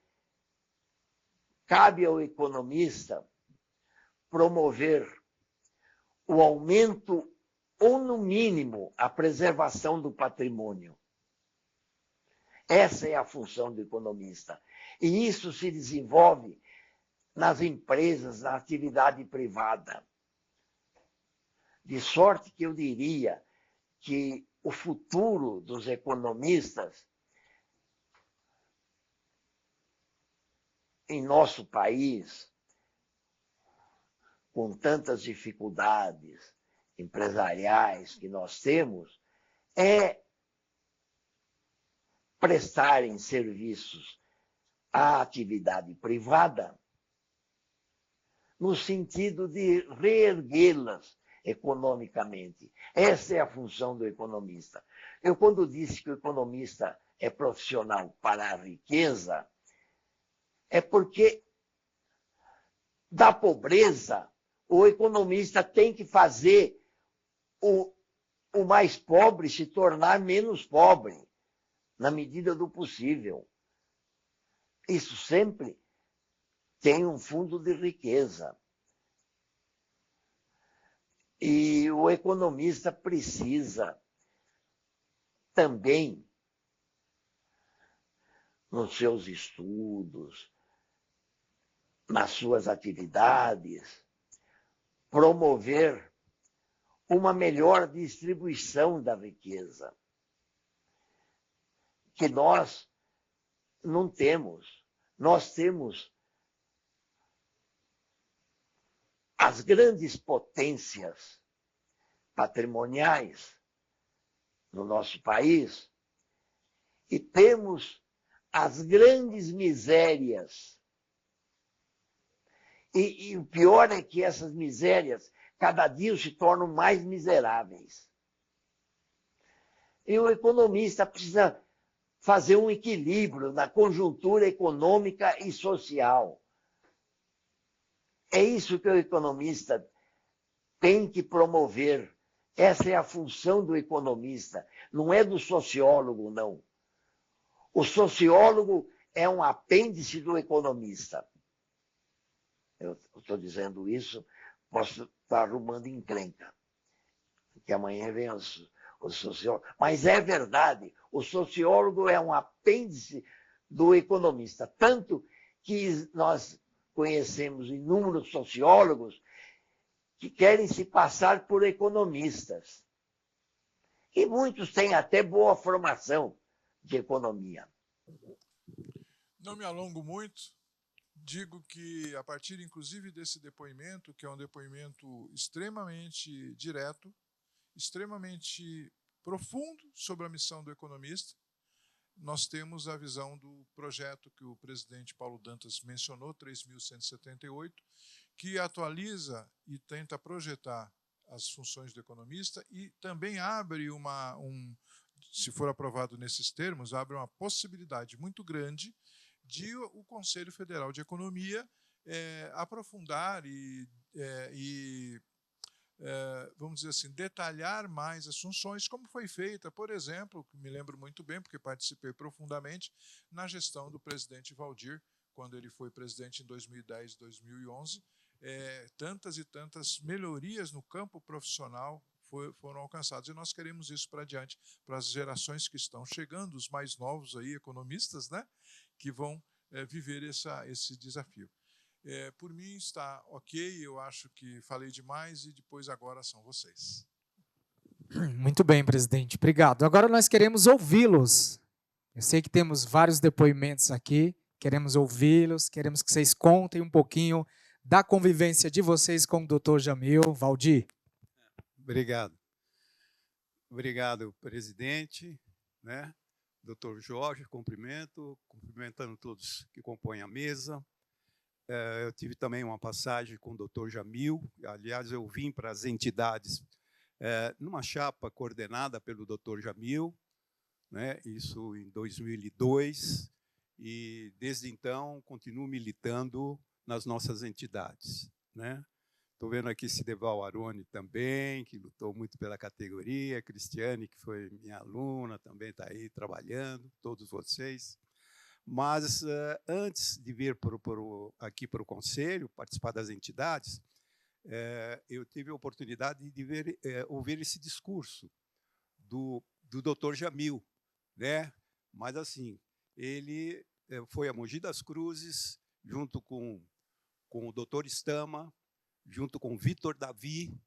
cabe ao economista promover o aumento ou, no mínimo, a preservação do patrimônio. Essa é a função do economista. E isso se desenvolve nas empresas, na atividade privada. De sorte que eu diria que o futuro dos economistas em nosso país, com tantas dificuldades empresariais que nós temos, é prestarem serviços à atividade privada no sentido de reerguê-las economicamente. Essa é a função do economista. Eu, quando disse que o economista é profissional para a riqueza, é porque da pobreza o economista tem que fazer o mais pobre se tornar menos pobre, na medida do possível. Isso sempre tem um fundo de riqueza. E o economista precisa também, nos seus estudos, nas suas atividades, promover uma melhor distribuição da riqueza, que nós não temos. Nós temos as grandes potências patrimoniais no nosso país e temos as grandes misérias. E o pior é que essas misérias, cada dia, se tornam mais miseráveis. E o economista precisa fazer um equilíbrio na conjuntura econômica e social. É isso que o economista tem que promover. Essa é a função do economista, não é do sociólogo, não. O sociólogo é um apêndice do economista. Eu estou dizendo isso, posso estar arrumando encrenca. Porque amanhã vem os O sociólogo. Mas é verdade, o sociólogo é um apêndice do economista. Tanto que nós conhecemos inúmeros sociólogos que querem se passar por economistas. E muitos têm até boa formação de economia. Não me alongo muito, digo que a partir inclusive desse depoimento, que é um depoimento extremamente direto, extremamente profundo sobre a missão do economista, nós temos a visão do projeto que o presidente Paulo Dantas mencionou, 3.178, que atualiza e tenta projetar as funções do economista e também abre se for aprovado nesses termos, abre uma possibilidade muito grande de o Conselho Federal de Economia aprofundar vamos dizer assim, detalhar mais as funções, como foi feita, por exemplo, que me lembro muito bem, porque participei profundamente, na gestão do presidente Valdir, quando ele foi presidente em 2010 e 2011, tantas e tantas melhorias no campo profissional foram alcançadas. E nós queremos isso para adiante, para as gerações que estão chegando, os mais novos aí, economistas, né, que vão viver esse desafio. Por mim está ok, eu acho que falei demais e depois agora são vocês. Muito bem, presidente, obrigado. Agora nós queremos ouvi-los. Eu sei que temos vários depoimentos aqui, queremos ouvi-los, queremos que vocês contem um pouquinho da convivência de vocês com o Dr. Jamil. Valdir. Obrigado. Obrigado, presidente, né? Dr. Jorge, cumprimentando todos que compõem a mesa. Eu tive também uma passagem com o Dr. Jamil, aliás, eu vim para as entidades numa chapa coordenada pelo Dr. Jamil, né? Isso em 2002, e desde então continuo militando nas nossas entidades, né? Estou vendo aqui Cideval Aroni também, que lutou muito pela categoria, Cristiane, que foi minha aluna, também está aí trabalhando, todos vocês. Mas, antes de vir aqui para o Conselho, participar das entidades, eu tive a oportunidade de ouvir esse discurso do Dr. Jamil, né? Mas, assim, ele foi a Mogi das Cruzes, junto com o Dr. Stama, junto com o Vitor Davi,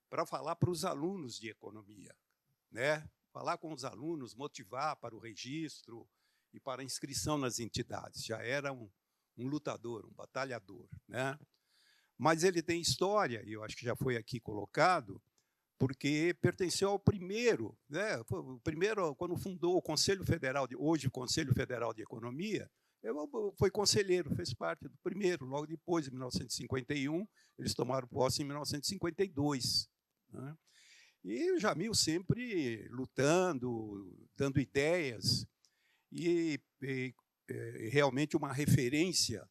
para falar para os alunos de economia, né? Falar com os alunos, motivar para o registro e para a inscrição nas entidades. Já era um lutador, um batalhador, né? Mas ele tem história, e eu acho que já foi aqui colocado, porque pertenceu ao primeiro, né? O primeiro, quando fundou o Conselho Federal, hoje o Conselho Federal de Economia, foi conselheiro, fez parte do primeiro, logo depois, em 1951, eles tomaram posse em 1952. Né? E o Jamil sempre lutando, dando ideias, e realmente uma referência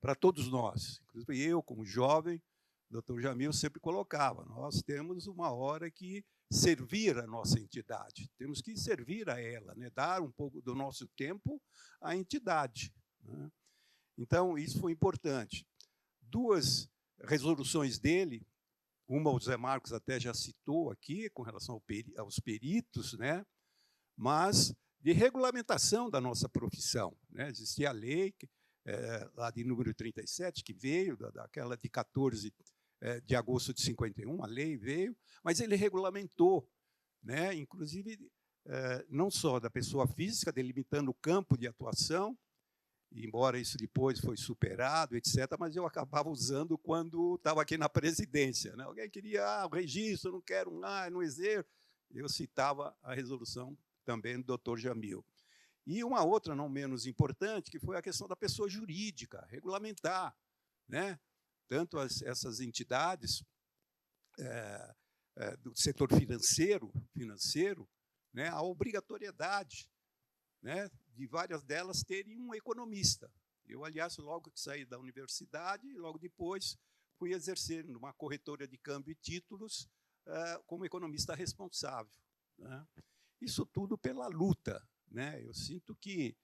para todos nós. Inclusive eu, como jovem, o Dr. Jamil sempre colocava, nós temos uma hora que servir a nossa entidade, temos que servir a ela, né? Dar um pouco do nosso tempo à entidade. Né? Então, isso foi importante. Duas resoluções dele, uma o Zé Marcos até já citou aqui, com relação aos peritos, né? Mas de regulamentação da nossa profissão. Né? Existia a lei, lá de número 37, que veio, daquela de 14 de agosto de 51, a lei veio, mas ele regulamentou, né? Inclusive, não só da pessoa física, delimitando o campo de atuação, embora isso depois foi superado, etc., mas eu acabava usando quando estava aqui na presidência. Né? Alguém queria o registro, não quero, não exerço. Eu citava a resolução também do Dr. Jamil. E uma outra, não menos importante, que foi a questão da pessoa jurídica, regulamentar, né? Tanto essas entidades do setor financeiro, né? A obrigatoriedade, né? De várias delas terem um economista. Eu, aliás, logo que saí da universidade, logo depois fui exercer numa corretora de câmbio e títulos como economista responsável. Né? Isso tudo pela luta. Né? Eu sinto que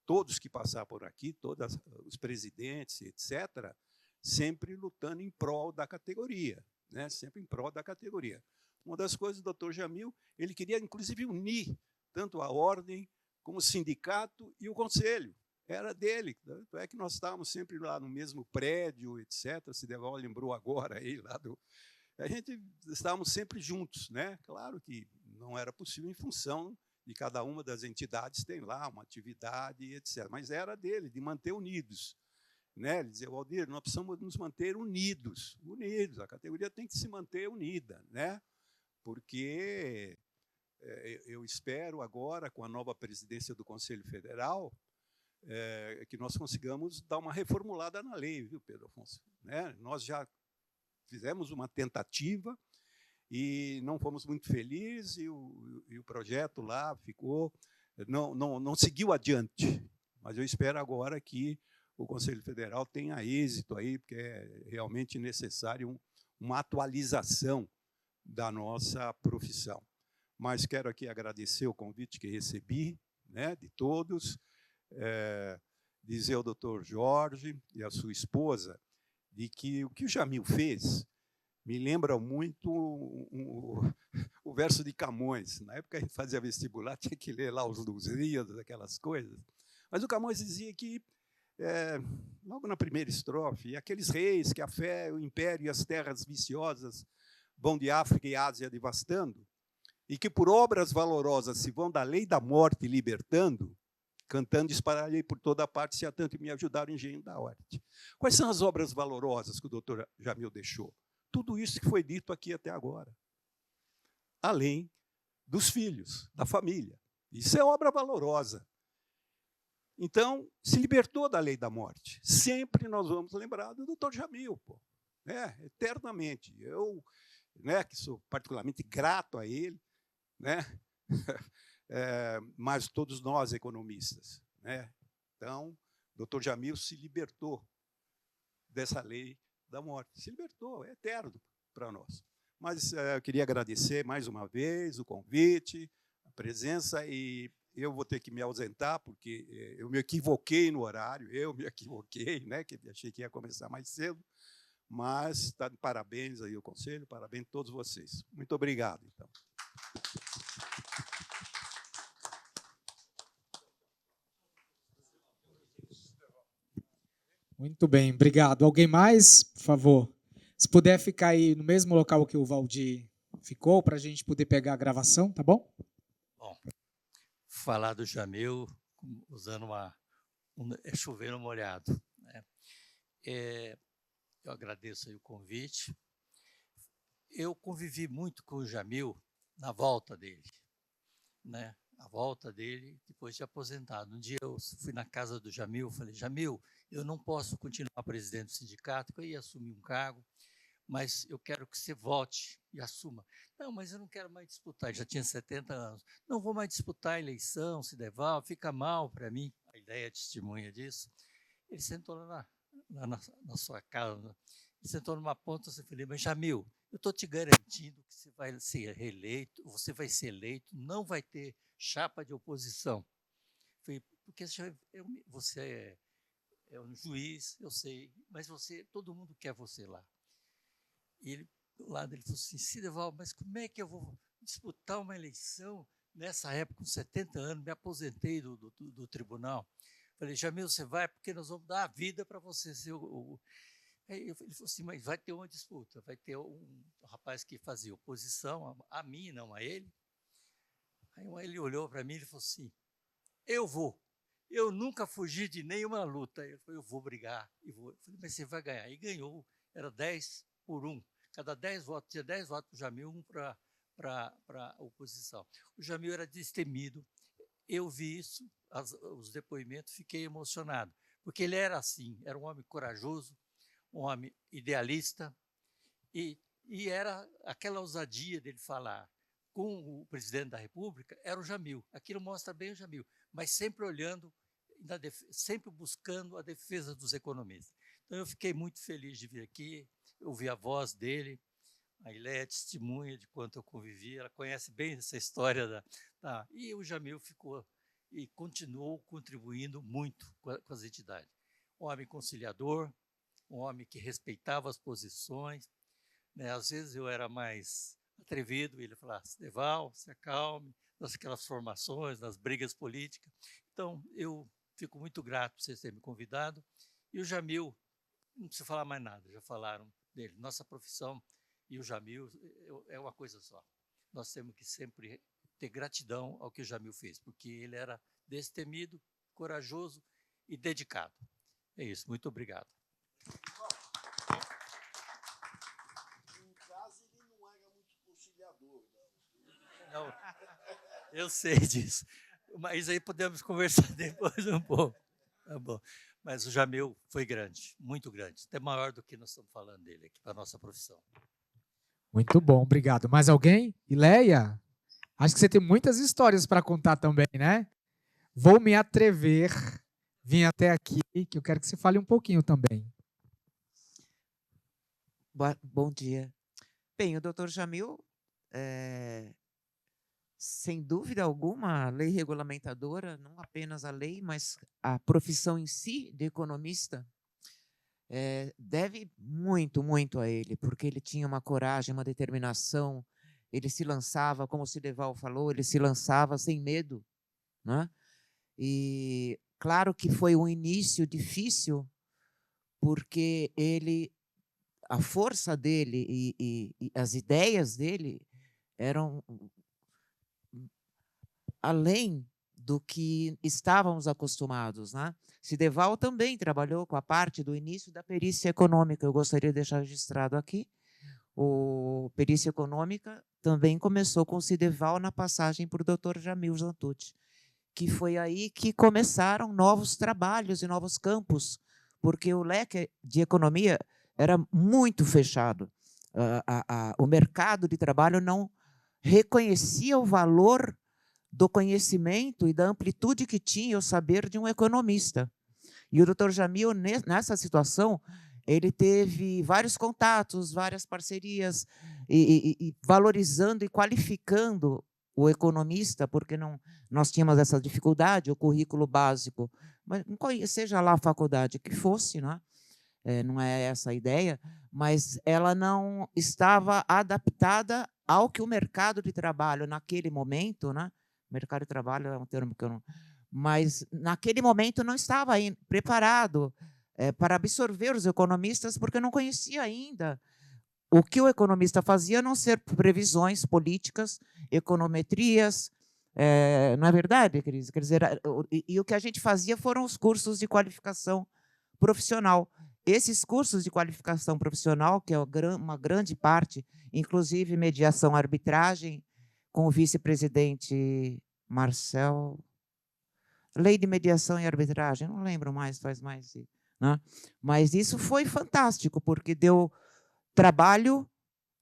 todos que passaram por aqui, todos os presidentes, etc., sempre lutando em prol da categoria, né? Sempre em prol da categoria. Uma das coisas do doutor Jamil, ele queria, inclusive, unir tanto a ordem como o sindicato e o conselho. Era dele. Tanto é que nós estávamos sempre lá no mesmo prédio, etc. O Sideval lembrou agora aí lá do... A gente estávamos sempre juntos, né? Claro que não era possível em função de cada uma das entidades tem lá uma atividade, etc. Mas era dele, de manter unidos. Né? Ele dizia, Waldir, nós precisamos nos manter unidos. Unidos, a categoria tem que se manter unida, né? Porque eu espero agora, com a nova presidência do Conselho Federal, que nós consigamos dar uma reformulada na lei, viu, Pedro Afonso? Né? Nós já fizemos uma tentativa e não fomos muito felizes, e o projeto lá ficou, não seguiu adiante. Mas eu espero agora que o Conselho Federal tenha êxito aí, porque é realmente necessário uma atualização da nossa profissão. Mas quero aqui agradecer o convite que recebi, né, de todos, dizer ao doutor Jorge e à sua esposa de que o que o Jamil fez me lembra muito o verso de Camões. Na época que fazia vestibular, tinha que ler lá os Lusíadas, aquelas coisas. Mas o Camões dizia que, logo na primeira estrofe, aqueles reis que a fé, o império e as terras viciosas vão de África e Ásia devastando, e que por obras valorosas se vão da lei da morte libertando, cantando espalhei por toda parte, se há tanto que me ajudaram o engenho da arte. Quais são as obras valorosas que o doutor Jamil deixou? Tudo isso que foi dito aqui até agora. Além dos filhos, da família. Isso é obra valorosa. Então, se libertou da lei da morte. Sempre nós vamos lembrar do doutor Jamil, pô, né? Eternamente. Eu, né, que sou particularmente grato a ele, né? Mas todos nós, economistas. Né? Então, o doutor Jamil se libertou dessa lei da morte. Se libertou, é eterno para nós. Mas eu queria agradecer mais uma vez o convite, a presença, e eu vou ter que me ausentar, porque eu me equivoquei no horário, né, que achei que ia começar mais cedo, mas está de parabéns aí ao Conselho, parabéns a todos vocês. Muito obrigado, então. Muito bem, obrigado. Alguém mais, por favor? Se puder ficar aí no mesmo local que o Waldir ficou, para a gente poder pegar a gravação, tá bom? Bom, falar do Jamil usando chover no molhado. Né? Eu agradeço aí o convite. Eu convivi muito com o Jamil na volta dele, né? A volta dele depois de aposentado. Um dia eu fui na casa do Jamil, falei, Jamil, eu não posso continuar presidente do sindicato, eu ia assumir um cargo, mas eu quero que você volte e assuma. Não, mas eu não quero mais disputar, ele já tinha 70 anos. Não vou mais disputar a eleição, Sideval, fica mal para mim. A ideia é testemunha disso. Ele sentou lá na sua casa, ele sentou numa ponta e falei, mas Jamil, eu estou te garantindo que você vai ser reeleito, você vai ser eleito, não vai ter chapa de oposição. Falei, porque você é um juiz, eu sei, mas todo mundo quer você lá. E ele, do lado, ele falou assim, Sideval, mas como é que eu vou disputar uma eleição nessa época, com 70 anos, me aposentei do tribunal. Falei, Jamil, você vai porque nós vamos dar a vida para você ser Aí ele falou assim, mas vai ter uma disputa, vai ter um rapaz que fazia oposição a mim, não a ele. Aí ele olhou para mim e falou assim, eu vou. Eu nunca fugi de nenhuma luta. Ele falou, eu vou brigar. Eu falei, mas você vai ganhar. E ganhou, era 10-1. Cada 10 votos, tinha 10 votos para o Jamil, 1 para a oposição. O Jamil era destemido. Eu vi isso, os depoimentos, fiquei emocionado. Porque ele era assim, era um homem corajoso, um homem idealista, e era aquela ousadia dele falar com o presidente da República, era o Jamil. Aquilo mostra bem o Jamil, mas sempre olhando, sempre buscando a defesa dos economistas. Então, eu fiquei muito feliz de vir aqui, ouvir a voz dele, a Iléia é testemunha de quanto eu convivi, ela conhece bem essa história e o Jamil ficou e continuou contribuindo muito com as entidades. Um homem conciliador, um homem que respeitava as posições, né? Às vezes eu era mais atrevido, e ele falou, Sideval, se acalme, nas aquelas formações, nas brigas políticas. Então, eu fico muito grato por vocês terem me convidado. E o Jamil, não precisa falar mais nada, já falaram dele. Nossa profissão e o Jamil é uma coisa só. Nós temos que sempre ter gratidão ao que o Jamil fez, porque ele era destemido, corajoso e dedicado. É isso, muito obrigado. Em casa ele não era muito conciliador, não. Não, eu sei disso. Mas aí podemos conversar depois um pouco. Tá bom. Mas o Jamil foi grande, muito grande. Até maior do que nós estamos falando dele aqui para a nossa profissão. Muito bom, obrigado. Mais alguém? Ileia? Acho que você tem muitas histórias para contar também, né? Vou me atrever, vim até aqui, que eu quero que você fale um pouquinho também. Bom dia. Bem, o Dr. Jamil, sem dúvida alguma, a lei regulamentadora, não apenas a lei, mas a profissão em si de economista, deve muito, muito a ele, porque ele tinha uma coragem, uma determinação, ele se lançava, como o Sideval falou, ele se lançava sem medo, né? E claro que foi um início difícil, porque a força dele e as ideias dele eram além do que estávamos acostumados, né? Sideval também trabalhou com a parte do início da perícia econômica. Eu gostaria de deixar registrado aqui. O perícia econômica também começou com o Sideval na passagem por Dr. Jamil Zantucci, que foi aí que começaram novos trabalhos e novos campos, porque o leque de economia era muito fechado. O mercado de trabalho não reconhecia o valor do conhecimento e da amplitude que tinha o saber de um economista. E o Dr. Jamil, nessa situação, ele teve vários contatos, várias parcerias, e valorizando e qualificando o economista, porque nós tínhamos essa dificuldade, o currículo básico, mas seja lá a faculdade que fosse, não é essa a ideia, mas ela não estava adaptada ao que o mercado de trabalho, naquele momento, mercado de trabalho é um termo que eu não... Mas, naquele momento, não estava preparado para absorver os economistas, porque não conhecia ainda o que o economista fazia, a não ser previsões políticas, econometrias, não é verdade, Cris? Quer dizer, e o que a gente fazia foram os cursos de qualificação profissional. Esses cursos de qualificação profissional, que é uma grande parte, inclusive mediação, arbitragem, com o vice-presidente Marcel, lei de mediação e arbitragem, não lembro mais, faz mais, né? Mas isso foi fantástico, porque deu trabalho,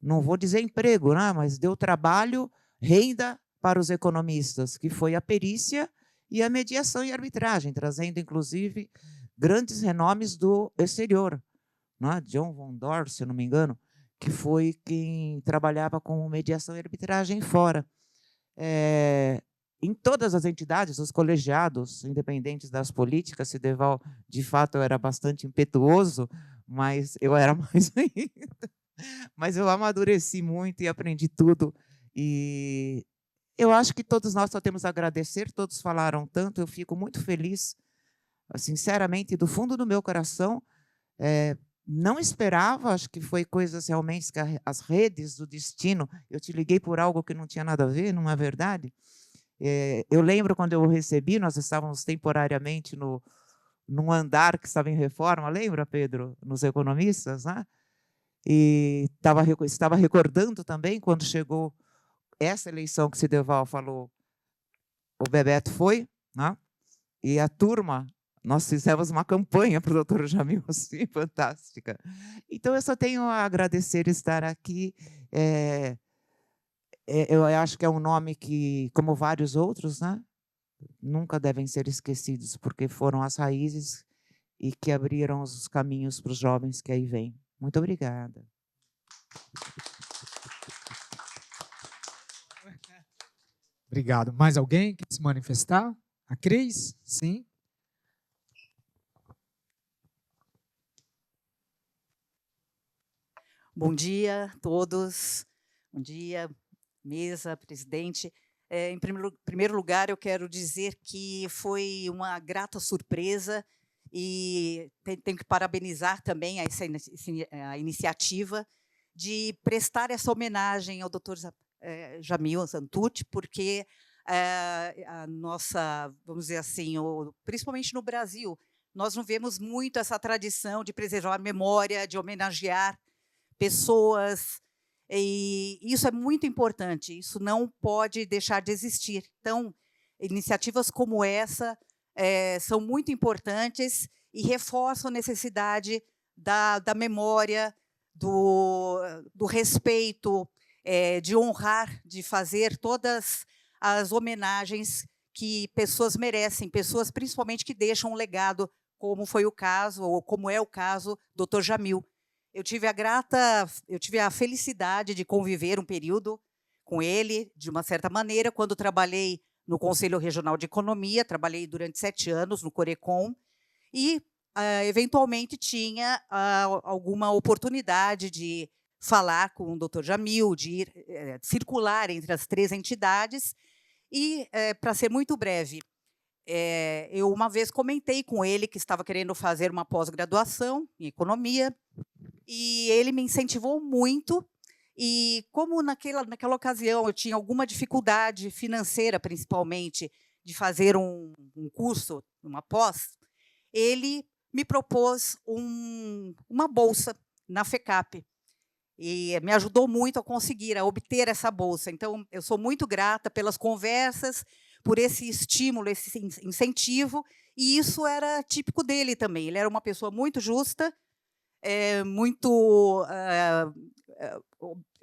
não vou dizer emprego, mas deu trabalho, renda para os economistas, que foi a perícia e a mediação e arbitragem, trazendo, inclusive, grandes renomes do exterior. John Von Dor, se eu não me engano, que foi quem trabalhava com mediação e arbitragem fora. Em todas as entidades, os colegiados, independentes das políticas, Sideval, de fato, eu era bastante impetuoso, mas eu era mais ainda. Mas eu amadureci muito e aprendi tudo. E eu acho que todos nós só temos a agradecer, todos falaram tanto, eu fico muito feliz, sinceramente, do fundo do meu coração. Não esperava, acho que foi coisas realmente que as redes do destino, eu te liguei por algo que não tinha nada a ver, não é verdade? Eu lembro quando eu recebi, nós estávamos temporariamente num andar que estava em reforma, lembra, Pedro? Nos economistas, E estava recordando também quando chegou essa eleição que o Sideval falou, o Bebeto foi, e a turma, nós fizemos uma campanha para o Dr. Jamil, assim, fantástica. Então, eu só tenho a agradecer estar aqui. Eu acho que é um nome que, como vários outros, nunca devem ser esquecidos, porque foram as raízes e que abriram os caminhos para os jovens que aí vêm. Muito obrigada. Obrigado. Mais alguém quer se manifestar? A Cris? Sim. Bom dia a todos. Bom dia, mesa, presidente. Em primeiro lugar, eu quero dizer que foi uma grata surpresa e tenho que parabenizar também a iniciativa de prestar essa homenagem ao Dr. Jamil Zantucci, porque a nossa, vamos dizer assim, principalmente no Brasil, nós não vemos muito essa tradição de preservar a memória, de homenagear pessoas, e isso é muito importante, isso não pode deixar de existir. Então, iniciativas como essa são muito importantes e reforçam a necessidade da memória, do respeito, de honrar, de fazer todas as homenagens que pessoas merecem, pessoas principalmente que deixam um legado, como foi o caso, ou como é o caso do Dr. Jamil. Eu tive a felicidade de conviver um período com ele, de uma certa maneira, quando trabalhei no Conselho Regional de Economia, trabalhei durante 7 anos no Corecon, e, eventualmente, tinha alguma oportunidade de falar com o Dr. Jamil, de circular entre as 3 entidades, e, para ser muito breve, eu uma vez comentei com ele que estava querendo fazer uma pós-graduação em economia, e ele me incentivou muito, e como naquela ocasião eu tinha alguma dificuldade financeira, principalmente, de fazer um curso, uma pós, ele me propôs uma bolsa na FECAP, e me ajudou muito a conseguir, a obter essa bolsa. Então, eu sou muito grata pelas conversas, por esse estímulo, esse incentivo, e isso era típico dele também. Ele era uma pessoa muito justa,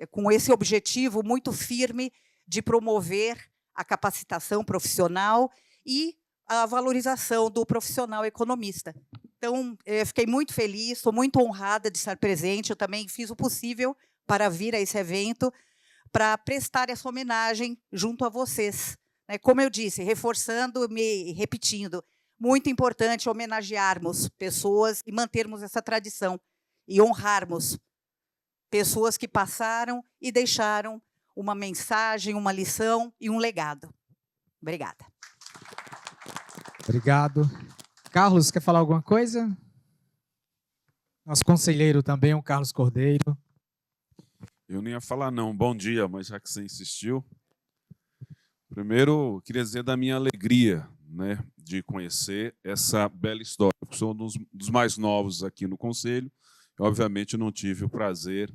com esse objetivo muito firme de promover a capacitação profissional e a valorização do profissional economista. Então, fiquei muito feliz, estou muito honrada de estar presente. Eu também fiz o possível para vir a esse evento, para prestar essa homenagem junto a vocês. Como eu disse, reforçando, me repetindo, muito importante homenagearmos pessoas e mantermos essa tradição e honrarmos pessoas que passaram e deixaram uma mensagem, uma lição e um legado. Obrigada. Obrigado. Carlos, quer falar alguma coisa? Nosso conselheiro também, o Carlos Cordeiro. Eu não ia falar não, bom dia, mas já que você insistiu. Primeiro, queria dizer da minha alegria, né, de conhecer essa bela história. Eu sou um dos mais novos aqui no Conselho. Eu, obviamente, não tive o prazer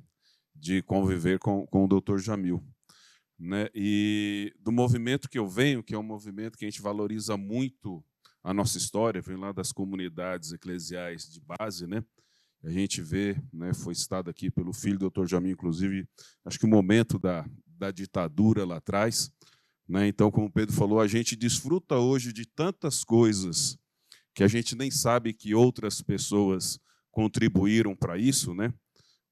de conviver com o Dr. Jamil. Né? E do movimento que eu venho, que é um movimento que a gente valoriza muito a nossa história, vem lá das comunidades eclesiais de base, né? A gente vê, né, foi citado aqui pelo filho do Dr. Jamil, inclusive, acho que o momento da ditadura lá atrás. Né? Então, como o Pedro falou, a gente desfruta hoje de tantas coisas que a gente nem sabe que outras pessoas contribuíram para isso, né?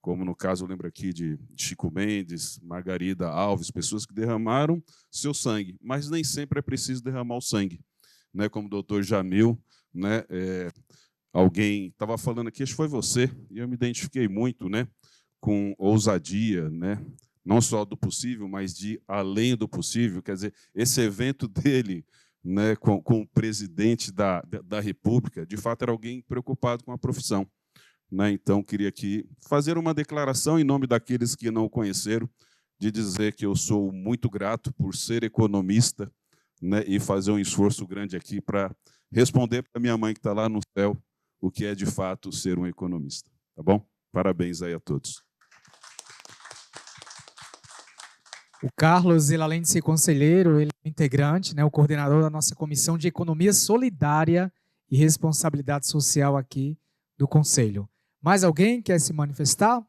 Como no caso, eu lembro aqui de Chico Mendes, Margarida Alves, pessoas que derramaram seu sangue, mas nem sempre é preciso derramar o sangue. Né? Como o Dr. Jamil, né? Alguém estava falando aqui, acho que foi você, e eu me identifiquei muito, né, com ousadia, né, não só do possível, mas de além do possível. Quer dizer, esse evento dele, né, com o presidente da República, de fato era alguém preocupado com a profissão. Né? Então, queria aqui fazer uma declaração em nome daqueles que não o conheceram, de dizer que eu sou muito grato por ser economista, né, e fazer um esforço grande aqui para responder para minha mãe que está lá no céu o que é, de fato, ser um economista. Tá bom? Parabéns aí a todos. O Carlos, ele, além de ser conselheiro, ele é integrante, né, o coordenador da nossa Comissão de Economia Solidária e Responsabilidade Social aqui do Conselho. Mais alguém quer se manifestar?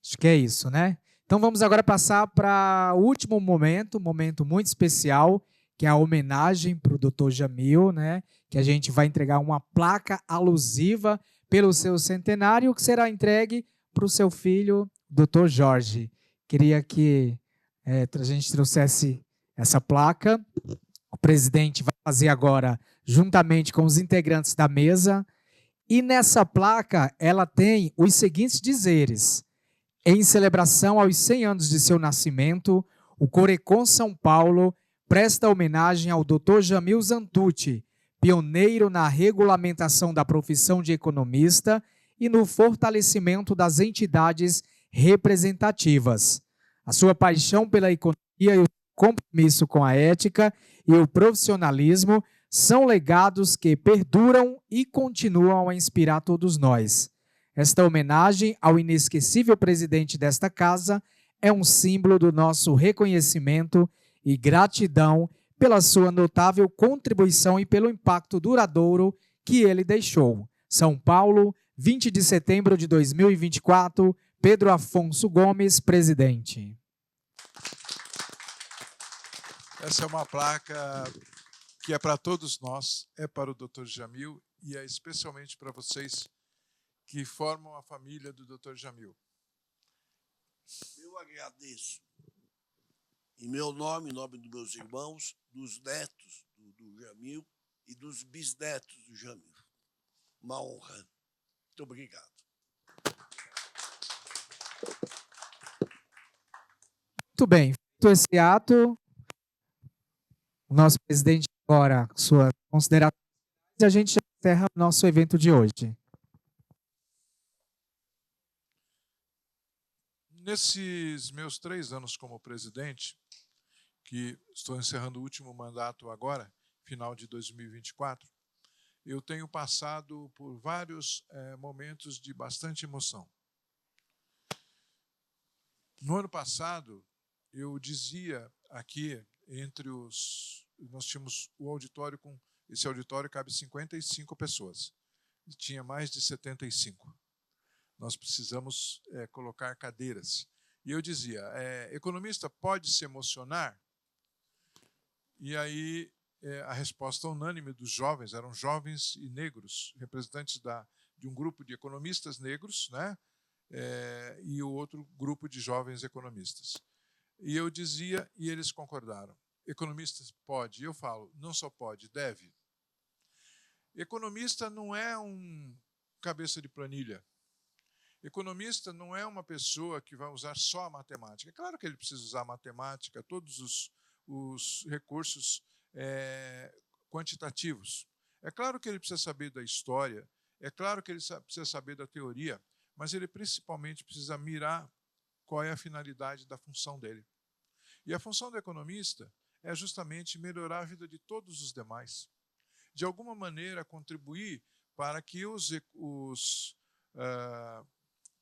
Acho que é isso, né? Então, vamos agora passar para o último momento, um momento muito especial, que é a homenagem para o Dr. Jamil, né? Que a gente vai entregar uma placa alusiva pelo seu centenário, que será entregue para o seu filho, Dr. Jorge. Queria que a gente trouxesse essa placa. O presidente vai fazer agora, juntamente com os integrantes da mesa. E nessa placa, ela tem os seguintes dizeres. Em celebração aos 100 anos de seu nascimento, o Corecon São Paulo presta homenagem ao Dr. Jamil Zantucci, pioneiro na regulamentação da profissão de economista e no fortalecimento das entidades representativas. A sua paixão pela economia e o compromisso com a ética e o profissionalismo são legados que perduram e continuam a inspirar todos nós. Esta homenagem ao inesquecível presidente desta casa é um símbolo do nosso reconhecimento e gratidão pela sua notável contribuição e pelo impacto duradouro que ele deixou. São Paulo, 20 de setembro de 2024, Pedro Afonso Gomes, presidente. Essa é uma placa que é para todos nós, é para o Dr. Jamil e é especialmente para vocês que formam a família do Dr. Jamil. Eu agradeço, em meu nome, em nome dos meus irmãos, dos netos do Jamil e dos bisnetos do Jamil. Uma honra. Muito obrigado. Muito bem, feito esse ato, o nosso presidente agora, suas considerações, e a gente encerra o nosso evento de hoje. Nesses meus 3 anos como presidente, que estou encerrando o último mandato agora, final de 2024, eu tenho passado por vários momentos de bastante emoção. No ano passado, eu dizia aqui, nós tínhamos o auditório esse auditório cabe 55 pessoas, e tinha mais de 75. Nós precisamos colocar cadeiras. E eu dizia, economista pode se emocionar? E aí a resposta unânime dos jovens, eram jovens e negros, representantes de um grupo de economistas negros, né? E o outro grupo de jovens economistas. E eu dizia, e eles concordaram, economistas pode. E eu falo, não só pode, deve. Economista não é um cabeça de planilha. Economista não é uma pessoa que vai usar só a matemática. É claro que ele precisa usar a matemática, todos os recursos quantitativos. É claro que ele precisa saber da história, é claro que ele precisa saber da teoria, mas ele principalmente precisa mirar qual é a finalidade da função dele. E a função do economista é justamente melhorar a vida de todos os demais. De alguma maneira, contribuir para que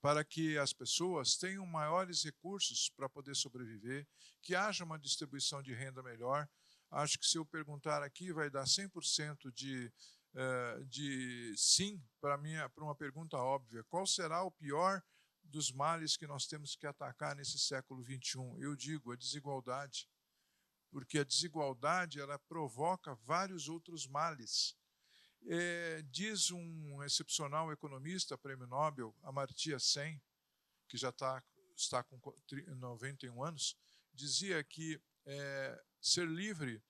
para que as pessoas tenham maiores recursos para poder sobreviver, que haja uma distribuição de renda melhor. Acho que se eu perguntar aqui vai dar 100% de sim para uma pergunta óbvia. Qual será o pior dos males que nós temos que atacar nesse século XXI? Eu digo, a desigualdade. Porque a desigualdade ela provoca vários outros males. Diz um excepcional economista, prêmio Nobel, Amartya Sen, que já está com 91 anos, dizia que ser livre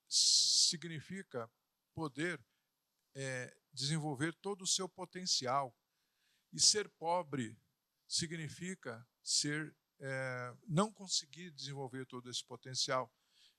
significa poder desenvolver todo o seu potencial. E ser pobre significa não conseguir desenvolver todo esse potencial.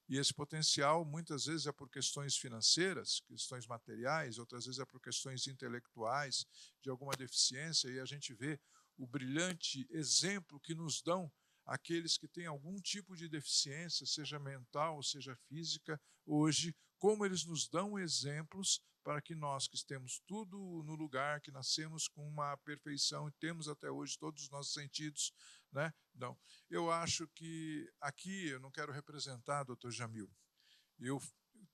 E esse potencial, muitas vezes, é por questões financeiras, questões materiais, outras vezes é por questões intelectuais, de alguma deficiência, e a gente vê o brilhante exemplo que nos dão aqueles que têm algum tipo de deficiência, seja mental, seja física, hoje, como eles nos dão exemplos para que nós, que temos tudo no lugar, que nascemos com uma perfeição e temos até hoje todos os nossos sentidos, né? Não. Eu acho que aqui eu não quero representar o Dr. Jamil. Eu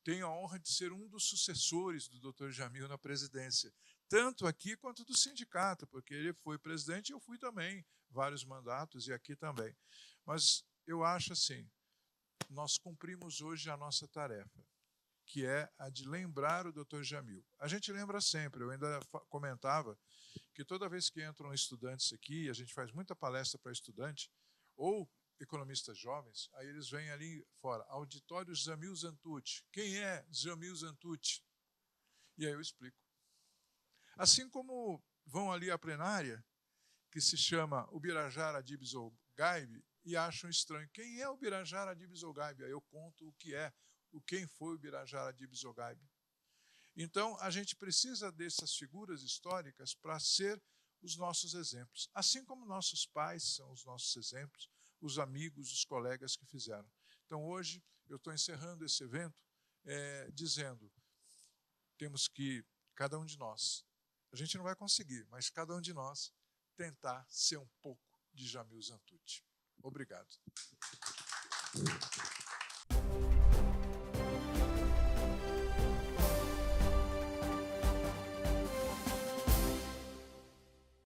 tenho a honra de ser um dos sucessores do Dr. Jamil na presidência, tanto aqui quanto do sindicato, porque ele foi presidente e eu fui também, vários mandatos e aqui também. Mas eu acho assim, nós cumprimos hoje a nossa tarefa, que é a de lembrar o Dr. Jamil. A gente lembra sempre, eu ainda comentava que toda vez que entram estudantes aqui, a gente faz muita palestra para estudante, ou economistas jovens, aí eles vêm ali fora, auditório Jamil Zantucci. Quem é Jamil Zantucci? E aí eu explico. Assim como vão ali à plenária que se chama Ubirajara de Ibizolgaib e acham estranho. Quem é o Ubirajara de Ibizolgaib? Aí eu conto quem foi o Ubirajara de Ibizolgaib. Então, a gente precisa dessas figuras históricas para ser os nossos exemplos. Assim como nossos pais são os nossos exemplos, os amigos, os colegas que fizeram. Então, hoje, eu estou encerrando esse evento dizendo, temos que, cada um de nós, a gente não vai conseguir, mas cada um de nós tentar ser um pouco de Jamil Zantucci. Obrigado.